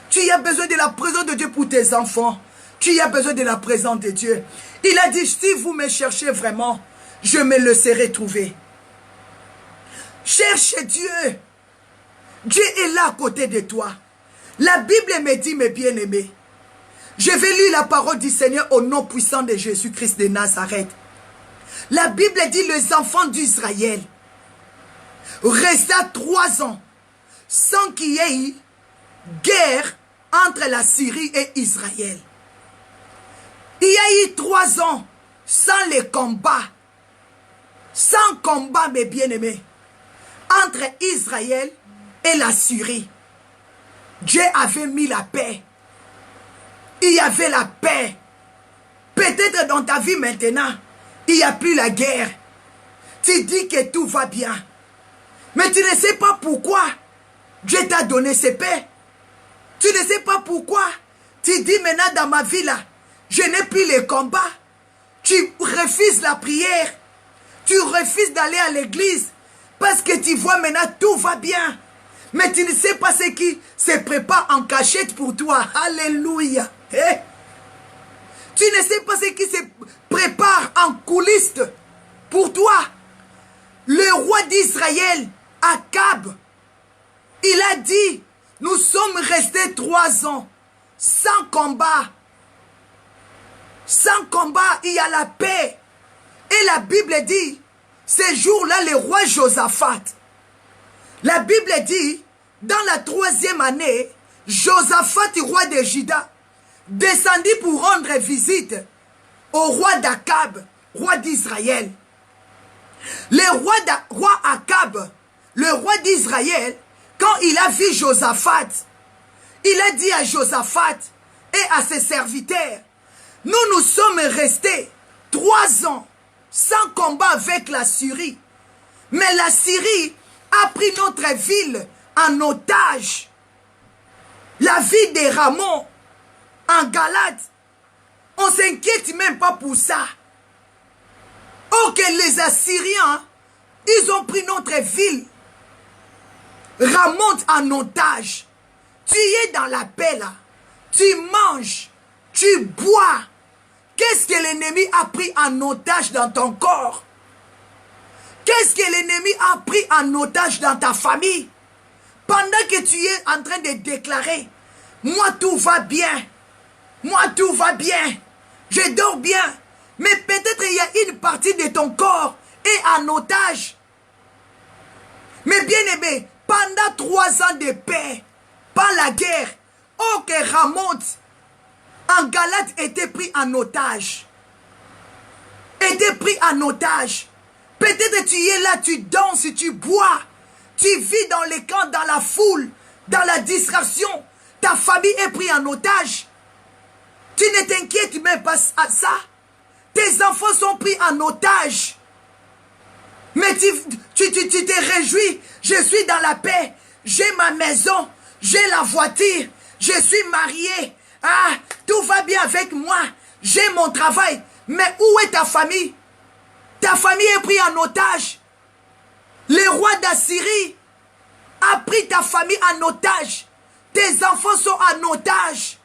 Tu as besoin de la présence de Dieu pour tes enfants. Tu as besoin de la présence de Dieu. Il a dit, si vous me cherchez vraiment, je me laisserai trouver. Cherche Dieu. Dieu est là à côté de toi. La Bible me dit, mes bien-aimés, je vais lire la parole du Seigneur au nom puissant de Jésus-Christ de Nazareth. La Bible dit, les enfants d'Israël resta 3 ans sans qu'il y ait eu guerre entre la Syrie et Israël. Il y a eu 3 ans sans les combats. Sans combat, mes bien-aimés, entre Israël et la Syrie. Dieu avait mis la paix. Il y avait la paix. Peut-être dans ta vie maintenant, il n'y a plus la guerre. Tu dis que tout va bien. Mais tu ne sais pas pourquoi Dieu t'a donné cette paix. Tu ne sais pas pourquoi. Tu dis maintenant dans ma vie là, je n'ai plus les combats. Tu refuses la prière. Tu refuses d'aller à l'église. Parce que tu vois maintenant tout va bien. Mais tu ne sais pas ce qui se prépare en cachette pour toi. Alléluia. Eh? Tu ne sais pas ce qui se prépare en coulisses pour toi. Le roi d'Israël, Akab, il a dit, nous sommes restés 3 ans sans combat. Sans combat, il y a la paix. Et la Bible dit, ces jours-là, le roi Josaphat, la Bible dit, dans la 3e année, Josaphat, roi de Juda, descendit pour rendre visite au roi d'Akab, roi d'Israël. Le roi Akab, le roi d'Israël, quand il a vu Josaphat, il a dit à Josaphat et à ses serviteurs, nous sommes restés 3 ans sans combat avec la Syrie. Mais la Syrie a pris notre ville en otage. La ville de Ramon, en Galate, on ne s'inquiète même pas pour ça. Oh, que les Assyriens, ils ont pris notre ville. Ramon en otage. Tu es dans la paix là. Tu manges, tu bois. Qu'est-ce que l'ennemi a pris en otage dans ton corps? Qu'est-ce que l'ennemi a pris en otage dans ta famille? Pendant que tu es en train de déclarer, moi tout va bien, moi tout va bien, je dors bien, mais peut-être il y a une partie de ton corps est en otage. Mais bien aimé, pendant 3 ans de paix, pas la guerre, oh que Ramoth en Galate était pris en otage. Était pris en otage. Peut-être tu es là, tu danses, tu bois, tu vis dans les camps, dans la foule, dans la distraction. Ta famille est prise en otage. Tu ne t'inquiètes même pas à ça. Tes enfants sont pris en otage. Mais tu te réjouis. Je suis dans la paix. J'ai ma maison. J'ai la voiture. Je suis marié. Ah, tout va bien avec moi. J'ai mon travail. Mais où est ta famille? Ta famille est prise en otage. Le roi d'Assyrie a pris ta famille en otage. Tes enfants sont en otage.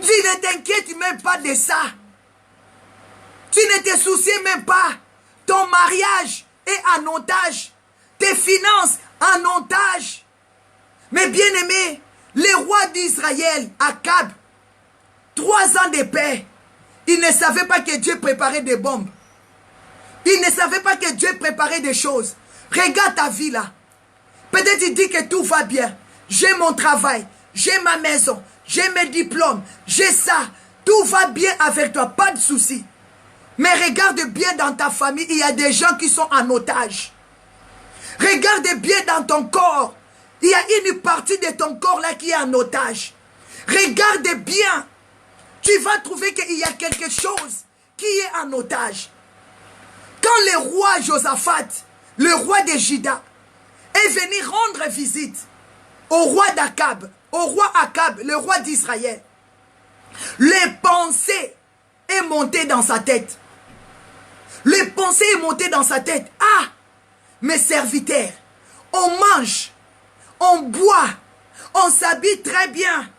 Tu ne t'inquiètes même pas de ça. Tu ne te soucies même pas. Ton mariage est en otage. Tes finances en otage. Mais bien aimé, le roi d'Israël, Akab, 3 ans de paix, il ne savait pas que Dieu préparait des bombes. Il ne savait pas que Dieu préparait des choses. Regarde ta vie là. Peut-être il dit que tout va bien. J'ai mon travail, j'ai ma maison, j'ai mes diplômes, j'ai ça. Tout va bien avec toi, pas de souci. Mais regarde bien dans ta famille, il y a des gens qui sont en otage. Regarde bien dans ton corps. Il y a une partie de ton corps là qui est en otage. Regarde bien. Tu vas trouver qu'il y a quelque chose qui est en otage. Quand le roi Josaphat, le roi de Juda, est venu rendre visite au roi d'Akab, le roi d'Israël, les pensées est montées dans sa tête. Les pensées est montées dans sa tête. Ah, mes serviteurs, on mange, on boit, on s'habille très bien.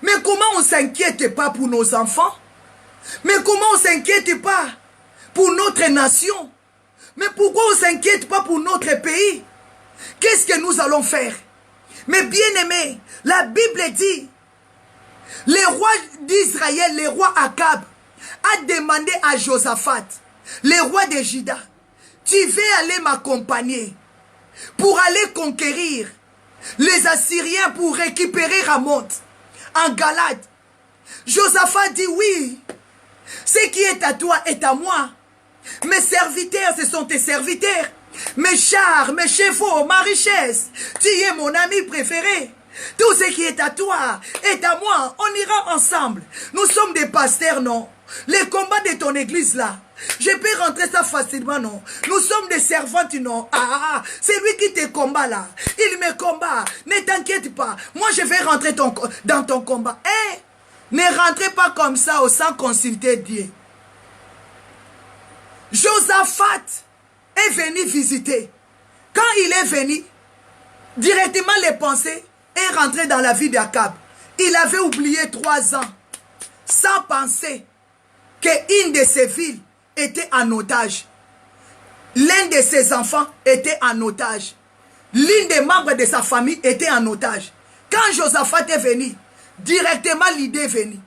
Mais comment on ne s'inquiète pas pour nos enfants? Mais comment on ne s'inquiète pas pour notre nation? Mais pourquoi on ne s'inquiète pas pour notre pays? Qu'est-ce que nous allons faire? Mais bien aimé, la Bible dit, le roi d'Israël, le roi Akab, a demandé à Josaphat, le roi de Juda, tu veux aller m'accompagner pour aller conquérir les Assyriens pour récupérer Ramoth en Galate. Josaphat dit oui, ce qui est à toi est à moi. Mes serviteurs, ce sont tes serviteurs. Mes chars, mes chevaux, ma richesse. Tu es mon ami préféré. Tout ce qui est à toi est à moi. On ira ensemble. Nous sommes des pasteurs, non? Les combats de ton église là, je peux rentrer ça facilement, non? Nous sommes des servantes, non? Ah, c'est lui qui te combat là. Il me combat. Ne t'inquiète pas. Moi, je vais rentrer dans ton combat. Ne rentrez pas comme ça sans consulter Dieu. Josaphat est venu visiter. Quand il est venu, directement les pensées est rentré dans la vie d'Akab. Il avait oublié 3 ans sans penser qu'une de ses villes était en otage. L'un de ses enfants était en otage. L'une des membres de sa famille était en otage. Quand Josaphat est venu, directement l'idée est venue.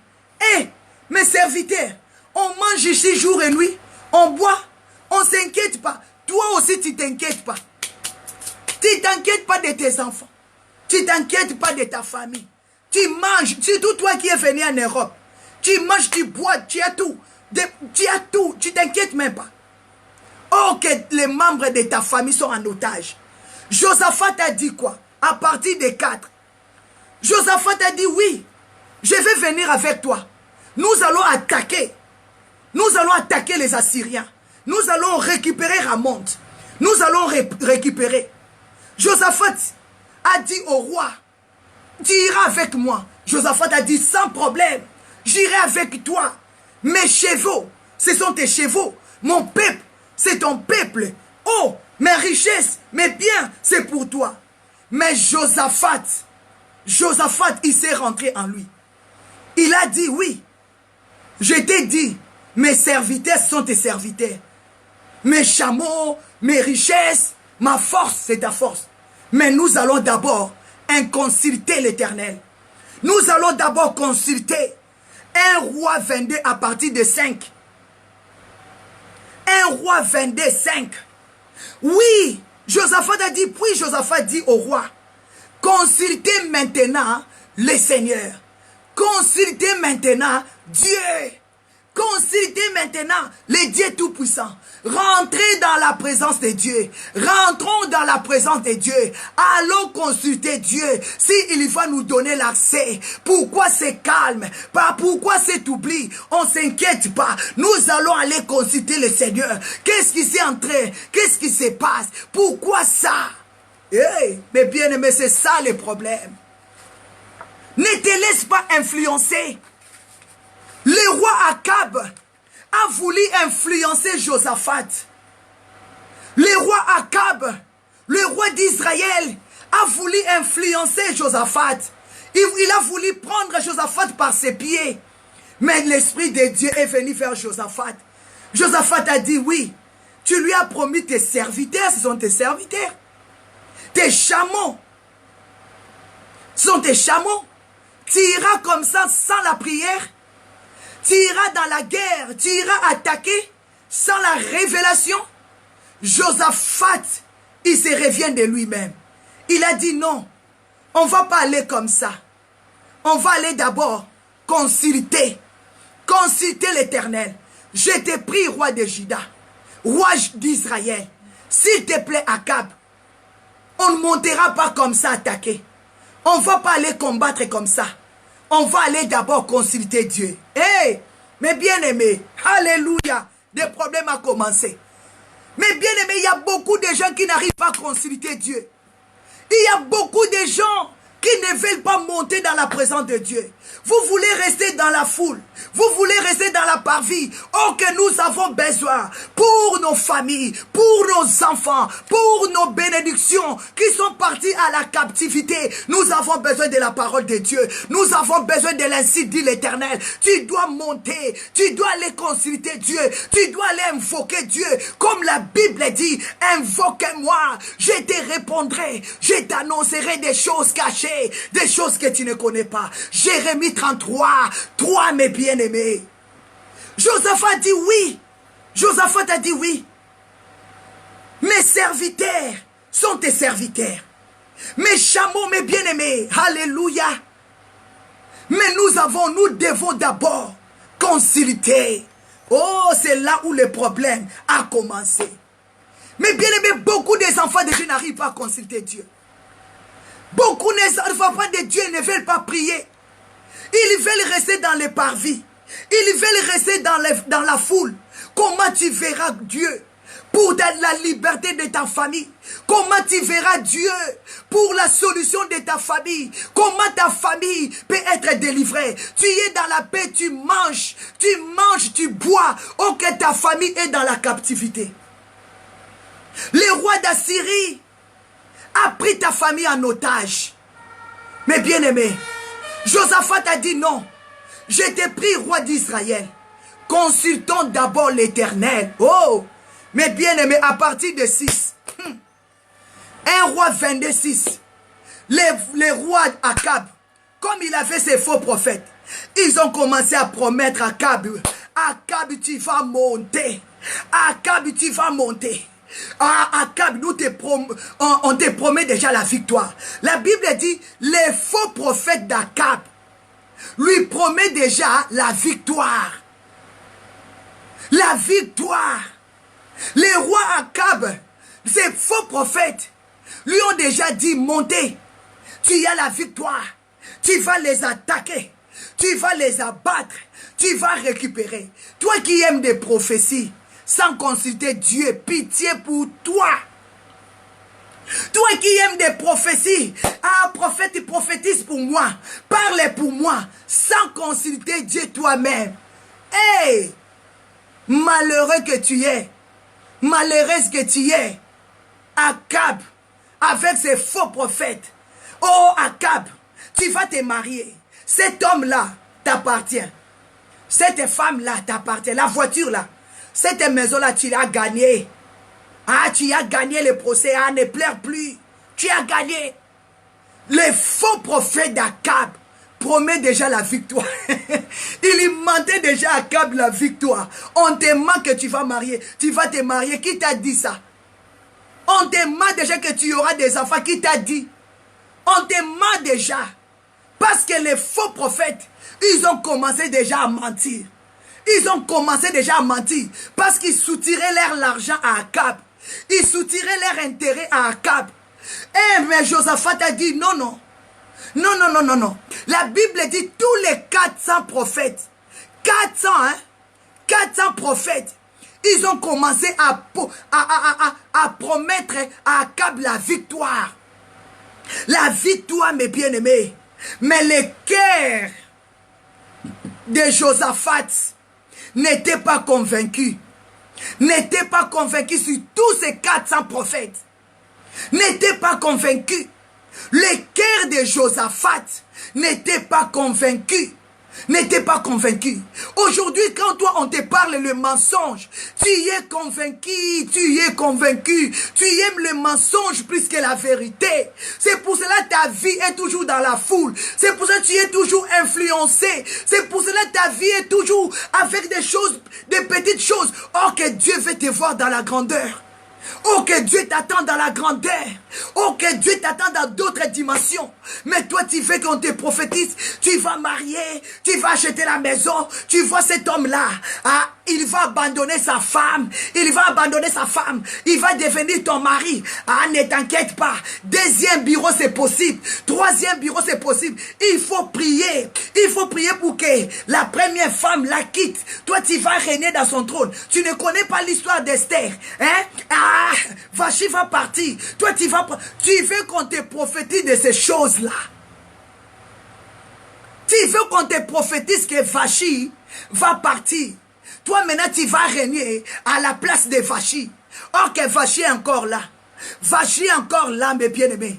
Mes serviteurs, on mange ici jour et nuit, on boit, on ne s'inquiète pas. Toi aussi, tu ne t'inquiètes pas. Tu ne t'inquiètes pas de tes enfants. Tu ne t'inquiètes pas de ta famille. Tu manges, surtout toi qui es venu en Europe. Tu manges, tu bois, tu as tout. Tu as tout, tu ne t'inquiètes même pas. Oh, que les membres de ta famille sont en otage. Josaphat a dit quoi? À partir des 4. Josaphat a dit oui, je vais venir avec toi. Nous allons attaquer. Nous allons attaquer les Assyriens. Nous allons récupérer Ramoth. Nous allons récupérer. Josaphat a dit au roi, tu iras avec moi. Josaphat a dit sans problème, j'irai avec toi. Mes chevaux, ce sont tes chevaux. Mon peuple, c'est ton peuple. Oh, mes richesses, mes biens, c'est pour toi. Mais Josaphat, il s'est rentré en lui. Il a dit oui. Je t'ai dit, mes serviteurs sont tes serviteurs. Mes chameaux, mes richesses, ma force, c'est ta force. Mais nous allons d'abord consulter l'Éternel. Nous allons d'abord consulter 1 roi 22 à partir de 5. 1 roi 22, 5. Oui, Josaphat a dit, puis Josaphat dit au roi, consultez maintenant le Seigneur. Consultez maintenant Dieu. Consultez maintenant le Dieu Tout-Puissant. Rentrez dans la présence de Dieu. Rentrons dans la présence de Dieu. Allons consulter Dieu. S'il va nous donner l'accès. Pourquoi c'est calme? Pourquoi c'est oubli? On ne s'inquiète pas. Nous allons aller consulter le Seigneur. Qu'est-ce qui s'est entré? Qu'est-ce qui se passe? Pourquoi ça? Hey, mais bien aimé, c'est ça le problème. Ne te laisse pas influencer. Le roi Akab a voulu influencer Josaphat. Le roi Akab, le roi d'Israël, a voulu influencer Josaphat. Il a voulu prendre Josaphat par ses pieds. Mais l'Esprit de Dieu est venu vers Josaphat. Josaphat a dit oui. Tu lui as promis tes serviteurs, ce sont tes serviteurs. Tes chameaux. Ce sont tes chameaux. Tu iras comme ça sans la prière. Tu iras dans la guerre, tu iras attaquer sans la révélation. Josaphat, il se revient de lui-même. Il a dit non, on ne va pas aller comme ça. On va aller d'abord consulter l'Éternel. Je te prie, roi de Juda, roi d'Israël, s'il te plaît, Akab, on ne montera pas comme ça attaquer. On ne va pas aller combattre comme ça. On va aller d'abord consulter Dieu. Hey, mais bien aimé, alléluia, des problèmes à commencer. Mais bien aimé, il y a beaucoup de gens qui n'arrivent pas à consulter Dieu. Il y a beaucoup de gens qui ne veulent pas monter dans la présence de Dieu. Vous voulez rester dans la foule. Vous voulez rester dans la parvis. Oh, que nous avons besoin pour nos familles, pour nos enfants, pour nos bénédictions qui sont partis à la captivité. Nous avons besoin de la parole de Dieu. Nous avons besoin de l'ainsi dit l'Éternel. Tu dois monter. Tu dois aller consulter Dieu. Tu dois aller invoquer Dieu. Comme la Bible dit, invoque-moi. Je te répondrai. Je t'annoncerai des choses cachées, des choses que tu ne connais pas. Jérémie 33, 3, mes bien-aimés. Josaphat dit oui. Josaphat a dit oui. Mes serviteurs sont tes serviteurs. Mes chameaux, mes bien-aimés. Alléluia. Mais nous devons d'abord consulter. Oh, c'est là où le problème a commencé. Mais bien-aimés, beaucoup des enfants de Dieu n'arrivent pas à consulter Dieu. Beaucoup des enfants de Dieu ne veulent pas prier. Ils veulent rester dans les parvis. Ils veulent rester dans la foule. Comment tu verras Dieu pour la liberté de ta famille? Comment tu verras Dieu pour la solution de ta famille? Comment ta famille peut être délivrée? Tu es dans la paix, tu manges, tu bois. Oh, que ta famille est dans la captivité. Le roi d'Assyrie a pris ta famille en otage. Mais bien aimé, Josaphat a dit non. Je te prie, roi d'Israël, consultons d'abord l'Éternel. Oh, mais bien aimé, à partir de 6, 1 roi 22, 6, les rois Akab, comme il avait ses faux prophètes, ils ont commencé à promettre à Akab, Akab, tu vas monter. Akab, tu vas monter. Akab, on te promet déjà la victoire. La Bible dit, les faux prophètes d'Akab lui promet déjà la victoire. La victoire. Les rois Akab, ces faux prophètes, lui ont déjà dit, montez. Tu as la victoire. Tu vas les attaquer. Tu vas les abattre. Tu vas récupérer. Toi qui aimes des prophéties, sans consulter Dieu, pitié pour toi. Toi qui aimes des prophéties, prophète, tu prophétises pour moi, parle pour moi, sans consulter Dieu toi-même. Hey, malheureux que tu es, malheureuse que tu es, Akab, avec ses faux prophètes. Oh Akab, tu vas te marier. Cet homme-là t'appartient. Cette femme-là t'appartient. La voiture-là, cette maison-là, tu l'as gagnée. Ah, tu as gagné le procès. Ah, ne pleure plus. Tu as gagné. Les faux prophètes d'Akab promet déjà la victoire. Il mentait déjà à Akab la victoire. On te ment que tu vas marier. Tu vas te marier. Qui t'a dit ça? On te ment déjà que tu auras des enfants. Qui t'a dit? On te ment déjà. Parce que les faux prophètes, ils ont commencé déjà à mentir. Ils ont commencé déjà à mentir. Parce qu'ils soutiraient l'argent à Akab. Ils soutiraient leur intérêt à Akab. Eh, mais Josaphat a dit non, non. Non, non, non, non, non. La Bible dit tous les 400 prophètes. 400, hein. 400 prophètes. Ils ont commencé à promettre à Akab la victoire. La victoire, mes bien-aimés. Mais le cœur de Josaphat n'était pas convaincu. N'était pas convaincu sur tous ces 400 prophètes. N'était pas convaincu. Le cœur de Josaphat n'était pas convaincu. N'était pas convaincu. Aujourd'hui, quand toi on te parle le mensonge, tu y es convaincu, tu y es convaincu, tu aimes le mensonge plus que la vérité. C'est pour cela que ta vie est toujours dans la foule. C'est pour ça que tu es toujours influencé. C'est pour cela que ta vie est toujours avec des choses, des petites choses. Or que Dieu veut te voir dans la grandeur. Oh, que Dieu t'attend dans la grandeur. Oh, que Dieu t'attend dans d'autres dimensions. Mais toi, tu veux qu'on te prophétise. Tu vas marier, tu vas acheter la maison. Tu vois cet homme-là. Ah, il va abandonner sa femme. Il va abandonner sa femme. Il va devenir ton mari. Ah, ne t'inquiète pas. Deuxième bureau, c'est possible. Troisième bureau, c'est possible. Il faut prier. Il faut prier pour que la première femme la quitte. Toi, tu vas régner dans son trône. Tu ne connais pas l'histoire d'Esther. Hein? Ah, Vachi va partir. Toi, tu veux qu'on te prophétise de ces choses-là. Tu veux qu'on te prophétise que Vachi va partir. Toi, maintenant, tu vas régner à la place de Vachi. Or que Vachi est encore là. Vachi est encore là, mes bien-aimés.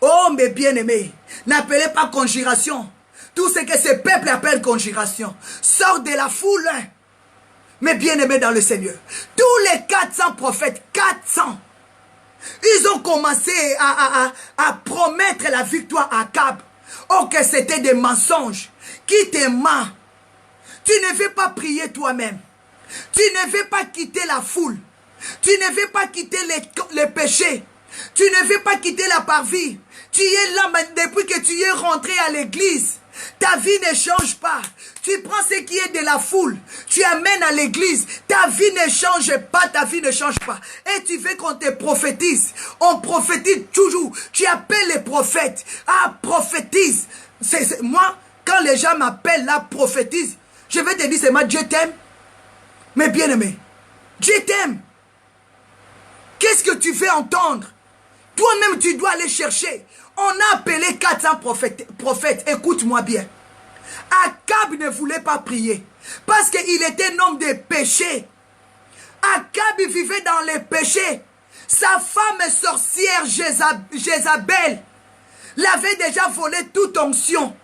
Oh, mes bien-aimés. N'appelez pas conjuration. Tout ce que ce peuple appelle conjuration. Sors de la foule. Mes bien-aimés dans le Seigneur. Tous les 400 prophètes, 400. Ils ont commencé à promettre la victoire à Akab. Oh, que c'était des mensonges. Qui te ment? Tu ne veux pas prier toi-même. Tu ne veux pas quitter la foule. Tu ne veux pas quitter les péchés. Tu ne veux pas quitter la parvis. Tu es là depuis que tu es rentré à l'église. Ta vie ne change pas. Tu prends ce qui est de la foule. Tu amènes à l'église. Ta vie ne change pas. Ta vie ne change pas. Et tu veux qu'on te prophétise. On prophétise toujours. Tu appelles les prophètes. Ah, prophétise. Moi, quand les gens m'appellent là, prophétise, je vais te dire, c'est moi, Dieu t'aime. Mais bien aimé, Dieu t'aime. Qu'est-ce que tu veux entendre? Toi-même, tu dois aller chercher. On a appelé 400 prophètes. Écoute-moi bien. Akab ne voulait pas prier. Parce qu'il était un homme de péché. Akab vivait dans les péchés. Sa femme sorcière Jézabel l'avait déjà volé toute onction.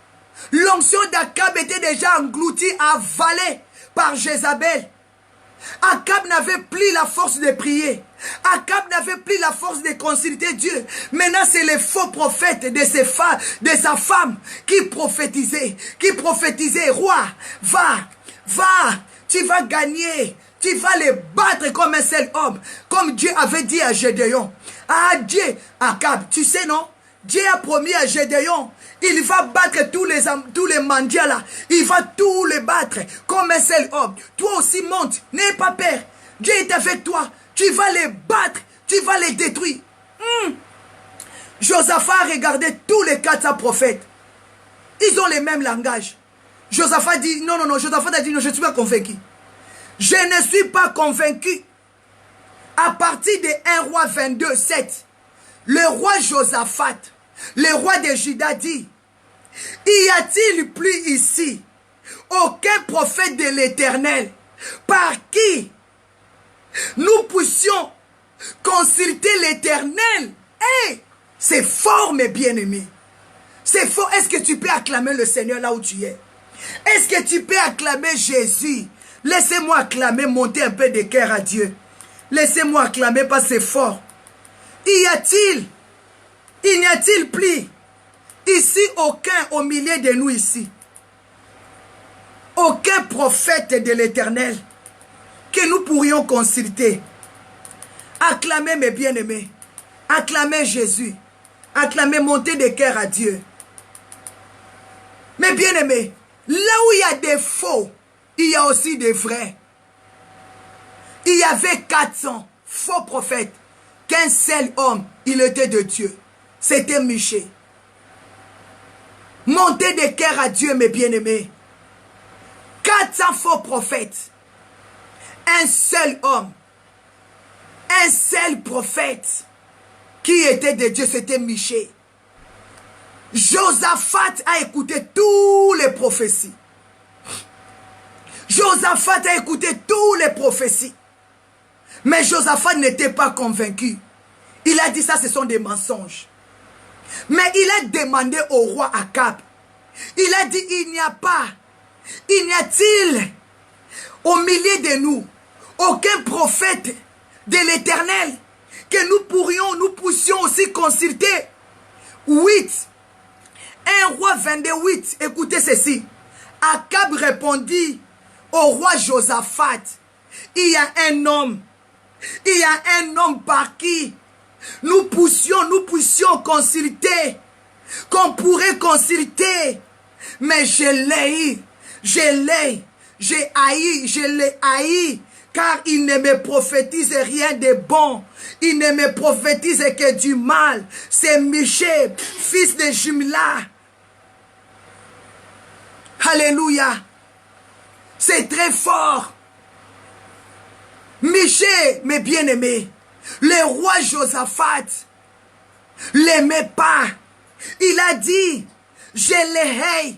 L'onction d'Akab était déjà engloutie, avalée par Jézabel. Akab n'avait plus la force de prier. Akab n'avait plus la force de consulter Dieu. Maintenant, c'est les faux prophètes de sa femme qui prophétisaient. Roi, va, tu vas gagner. Tu vas les battre comme un seul homme. Comme Dieu avait dit à Gédéon. Ah, Dieu, Akab, tu sais non? Dieu a promis à Gédéon. Il va battre tous les mendiants là. Il va tous les battre comme un seul homme. Toi aussi monte. N'aie pas peur. Dieu est avec toi. Tu vas les battre. Tu vas les détruire. Josaphat regardait tous les 400 prophètes. Ils ont le même langage. Josaphat dit, non. Josaphat a dit, non, je ne suis pas convaincu. Je ne suis pas convaincu. À partir de 1 roi 22, 7, le roi Josaphat, le roi de Juda dit, y a-t-il plus ici aucun prophète de l'Éternel par qui nous puissions consulter l'Éternel? Hey, c'est fort, mes bien-aimés. C'est fort. Est-ce que tu peux acclamer le Seigneur là où tu es? Est-ce que tu peux acclamer Jésus? Laissez-moi acclamer, monter un peu de cœur à Dieu. Laissez-moi acclamer parce que c'est fort. Il n'y a-t-il plus ici aucun au milieu de nous ici? Aucun prophète de l'Éternel que nous pourrions consulter. Acclamez mes bien-aimés. Acclamez Jésus. Acclamez, montez des cœurs à Dieu. Mais bien aimé, là où il y a des faux, il y a aussi des vrais. Il y avait 400 faux prophètes. Qu'un seul homme, il était de Dieu. C'était Michée. Montez des cœurs à Dieu, mes bien-aimés. 400 faux prophètes. Un seul homme. Un seul prophète qui était de Dieu, c'était Michée. Josaphat a écouté toutes les prophéties. Josaphat a écouté toutes les prophéties. Mais Josaphat n'était pas convaincu. Il a dit ça, ce sont des mensonges. Mais il a demandé au roi Akab. Il a dit, il n'y a-t-il au milieu de nous aucun prophète de l'Éternel que nous puissions aussi consulter? 8. 1 roi 22:8. Écoutez ceci. Akab répondit au roi Josaphat, il y a un homme par qui nous puissions consulter, qu'on pourrait consulter, mais je l'ai haï, car il ne me prophétise rien de bon, il ne me prophétise que du mal. C'est Michée, fils de Jimla. Alléluia. C'est très fort. Michée, mes bien-aimés, le roi Josaphat l'aimait pas. Il a dit, je le hais.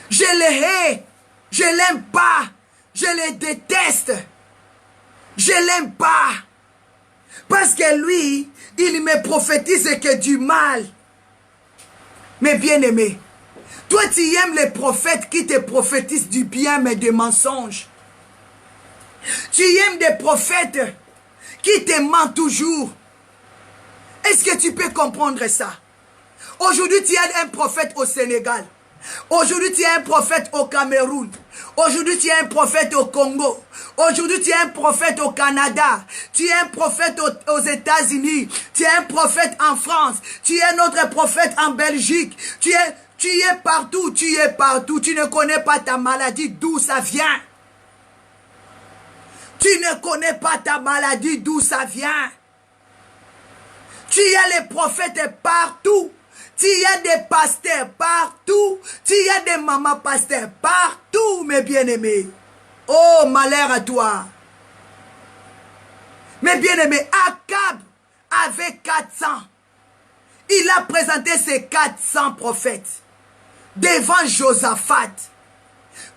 Je le hais. Je l'aime pas. Je le déteste. Je l'aime pas. Parce que lui, il me prophétise que du mal. Mes bien-aimés, toi tu aimes les prophètes qui te prophétisent du bien mais des mensonges. Tu aimes des prophètes qui te mentent toujours. Est-ce que tu peux comprendre ça? Aujourd'hui, tu as un prophète au Sénégal. Aujourd'hui, tu as un prophète au Cameroun. Aujourd'hui, tu as un prophète au Congo. Aujourd'hui, tu as un prophète au Canada. Tu as un prophète aux États-Unis. Tu as un prophète en France. Tu as un autre prophète en Belgique. Tu es partout. Tu es partout. Tu ne connais pas ta maladie, d'où ça vient. Tu ne connais pas ta maladie, d'où ça vient. Tu as les prophètes partout. Tu as des pasteurs partout. Tu as des mamans pasteurs partout, mes bien-aimés. Oh, malheur à toi. Mes bien-aimés, Akab avait 400. Il a présenté ses 400 prophètes devant Josaphat.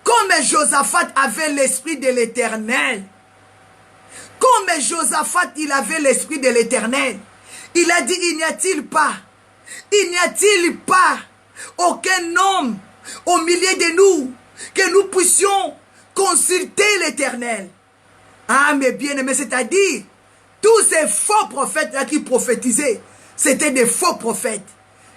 Comme Josaphat avait l'esprit de l'Éternel. Comme Josaphat, il avait l'esprit de l'Éternel. Il a dit, il n'y a-t-il pas aucun homme au milieu de nous que nous puissions consulter l'Éternel? Ah, mes bien-aimés, c'est-à-dire, tous ces faux prophètes-là qui prophétisaient, c'était des faux prophètes.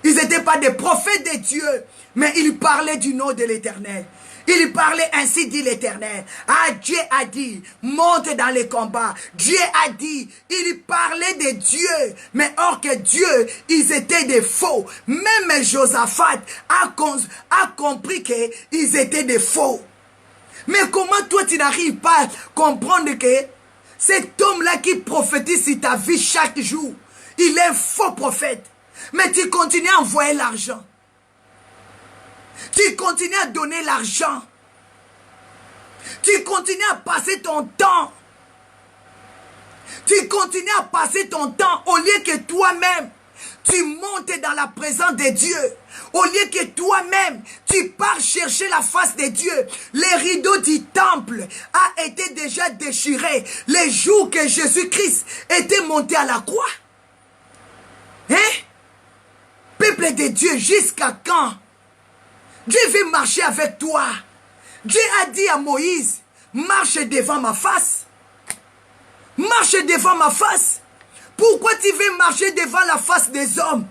Ils n'étaient pas des prophètes de Dieu, mais ils parlaient du nom de l'Éternel. Il parlait ainsi, dit l'Éternel. Ah, Dieu a dit, monte dans les combats. Dieu a dit, il parlait de Dieu. Mais or que Dieu, ils étaient des faux. Même Josaphat a compris qu'ils étaient des faux. Mais comment toi tu n'arrives pas à comprendre que cet homme-là qui prophétise sur ta vie chaque jour, il est un faux prophète. Mais tu continues à envoyer l'argent. Tu continues à donner l'argent. Tu continues à passer ton temps. Tu continues à passer ton temps au lieu que toi-même, tu montes dans la présence de Dieu. Au lieu que toi-même, tu pars chercher la face de Dieu. Les rideaux du temple a été déjà déchirés les jours que Jésus-Christ était monté à la croix. Hein? Peuple de Dieu, jusqu'à quand? Dieu veut marcher avec toi. Dieu a dit à Moïse, marche devant ma face. Marche devant ma face. Pourquoi tu veux marcher devant la face des hommes?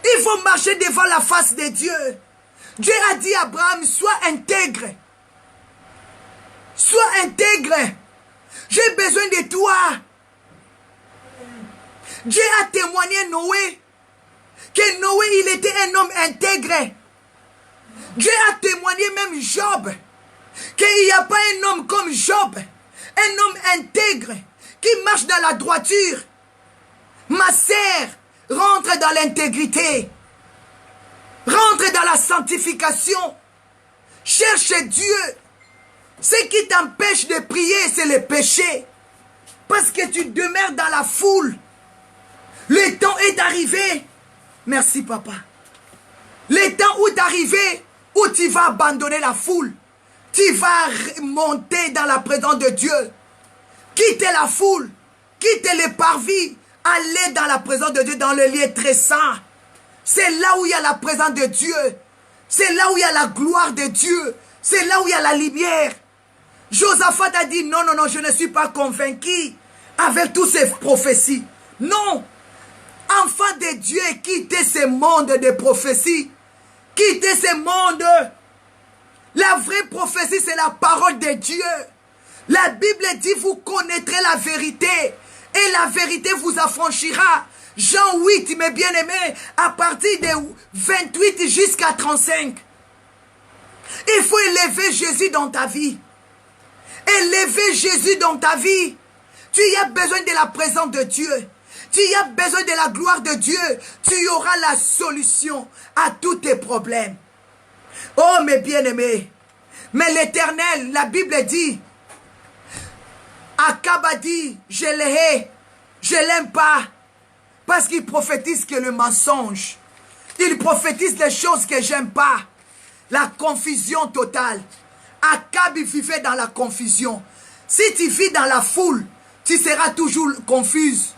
Il faut marcher devant la face de Dieu. Dieu a dit à Abraham, sois intègre. Sois intègre. J'ai besoin de toi. Dieu a témoigné Noé, que Noé, il était un homme intègre. Dieu a témoigné même Job, qu'il n'y a pas un homme comme Job, un homme intègre, qui marche dans la droiture. Ma sœur, rentre dans l'intégrité. Rentre dans la sanctification. Cherche Dieu. Ce qui t'empêche de prier, c'est le péché. Parce que tu demeures dans la foule. Le temps est arrivé. Merci, papa. Le temps où t'arriver, où tu vas abandonner la foule. Tu vas monter dans la présence de Dieu. Quitter la foule. Quitter les parvis. Aller dans la présence de Dieu, dans le lieu très saint. C'est là où il y a la présence de Dieu. C'est là où il y a la gloire de Dieu. C'est là où il y a la lumière. Josaphat a dit, non, non, non, je ne suis pas convaincu avec toutes ces prophéties. Non. Enfant de Dieu, quittez ce monde de prophéties. Quittez ce monde. La vraie prophétie, c'est la parole de Dieu. La Bible dit, vous connaîtrez la vérité. Et la vérité vous affranchira. Jean 8, mes bien-aimés, à partir de 28 jusqu'à 35. Il faut élever Jésus dans ta vie. Élever Jésus dans ta vie. Tu as besoin de la présence de Dieu. Tu as besoin de la gloire de Dieu. Tu auras la solution à tous tes problèmes. Oh, mes bien-aimés. Mais l'Éternel, la Bible dit, Akab a dit, je l'hais, je l'aime pas. Parce qu'il prophétise que le mensonge. Il prophétise des choses que j'aime pas. La confusion totale. Akab vivait dans la confusion. Si tu vis dans la foule, tu seras toujours confuse.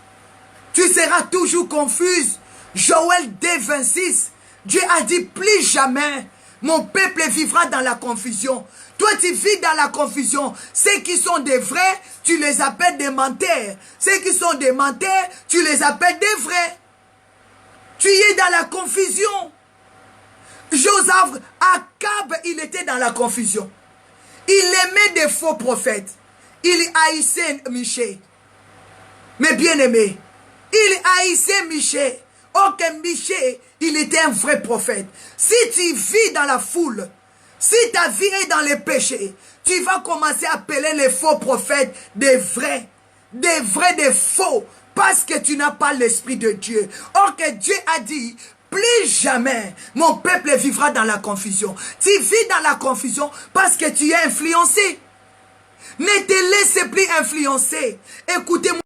Tu seras toujours confuse. Joël 2, 26. Dieu a dit, plus jamais mon peuple vivra dans la confusion. Toi, tu vis dans la confusion. Ceux qui sont des vrais, tu les appelles des menteurs. Ceux qui sont des menteurs, tu les appelles des vrais. Tu es dans la confusion. Josaph, Akab, il était dans la confusion. Il aimait des faux prophètes. Il haïssait Michée. Mais bien aimé, il haïssait Michée. Oh, que Michée, il était un vrai prophète. Si tu vis dans la foule, si ta vie est dans les péchés, tu vas commencer à appeler les faux prophètes des vrais, des faux, parce que tu n'as pas l'esprit de Dieu. Or que Dieu a dit, plus jamais mon peuple vivra dans la confusion. Tu vis dans la confusion parce que tu es influencé. Ne te laisse plus influencer. Écoutez-moi.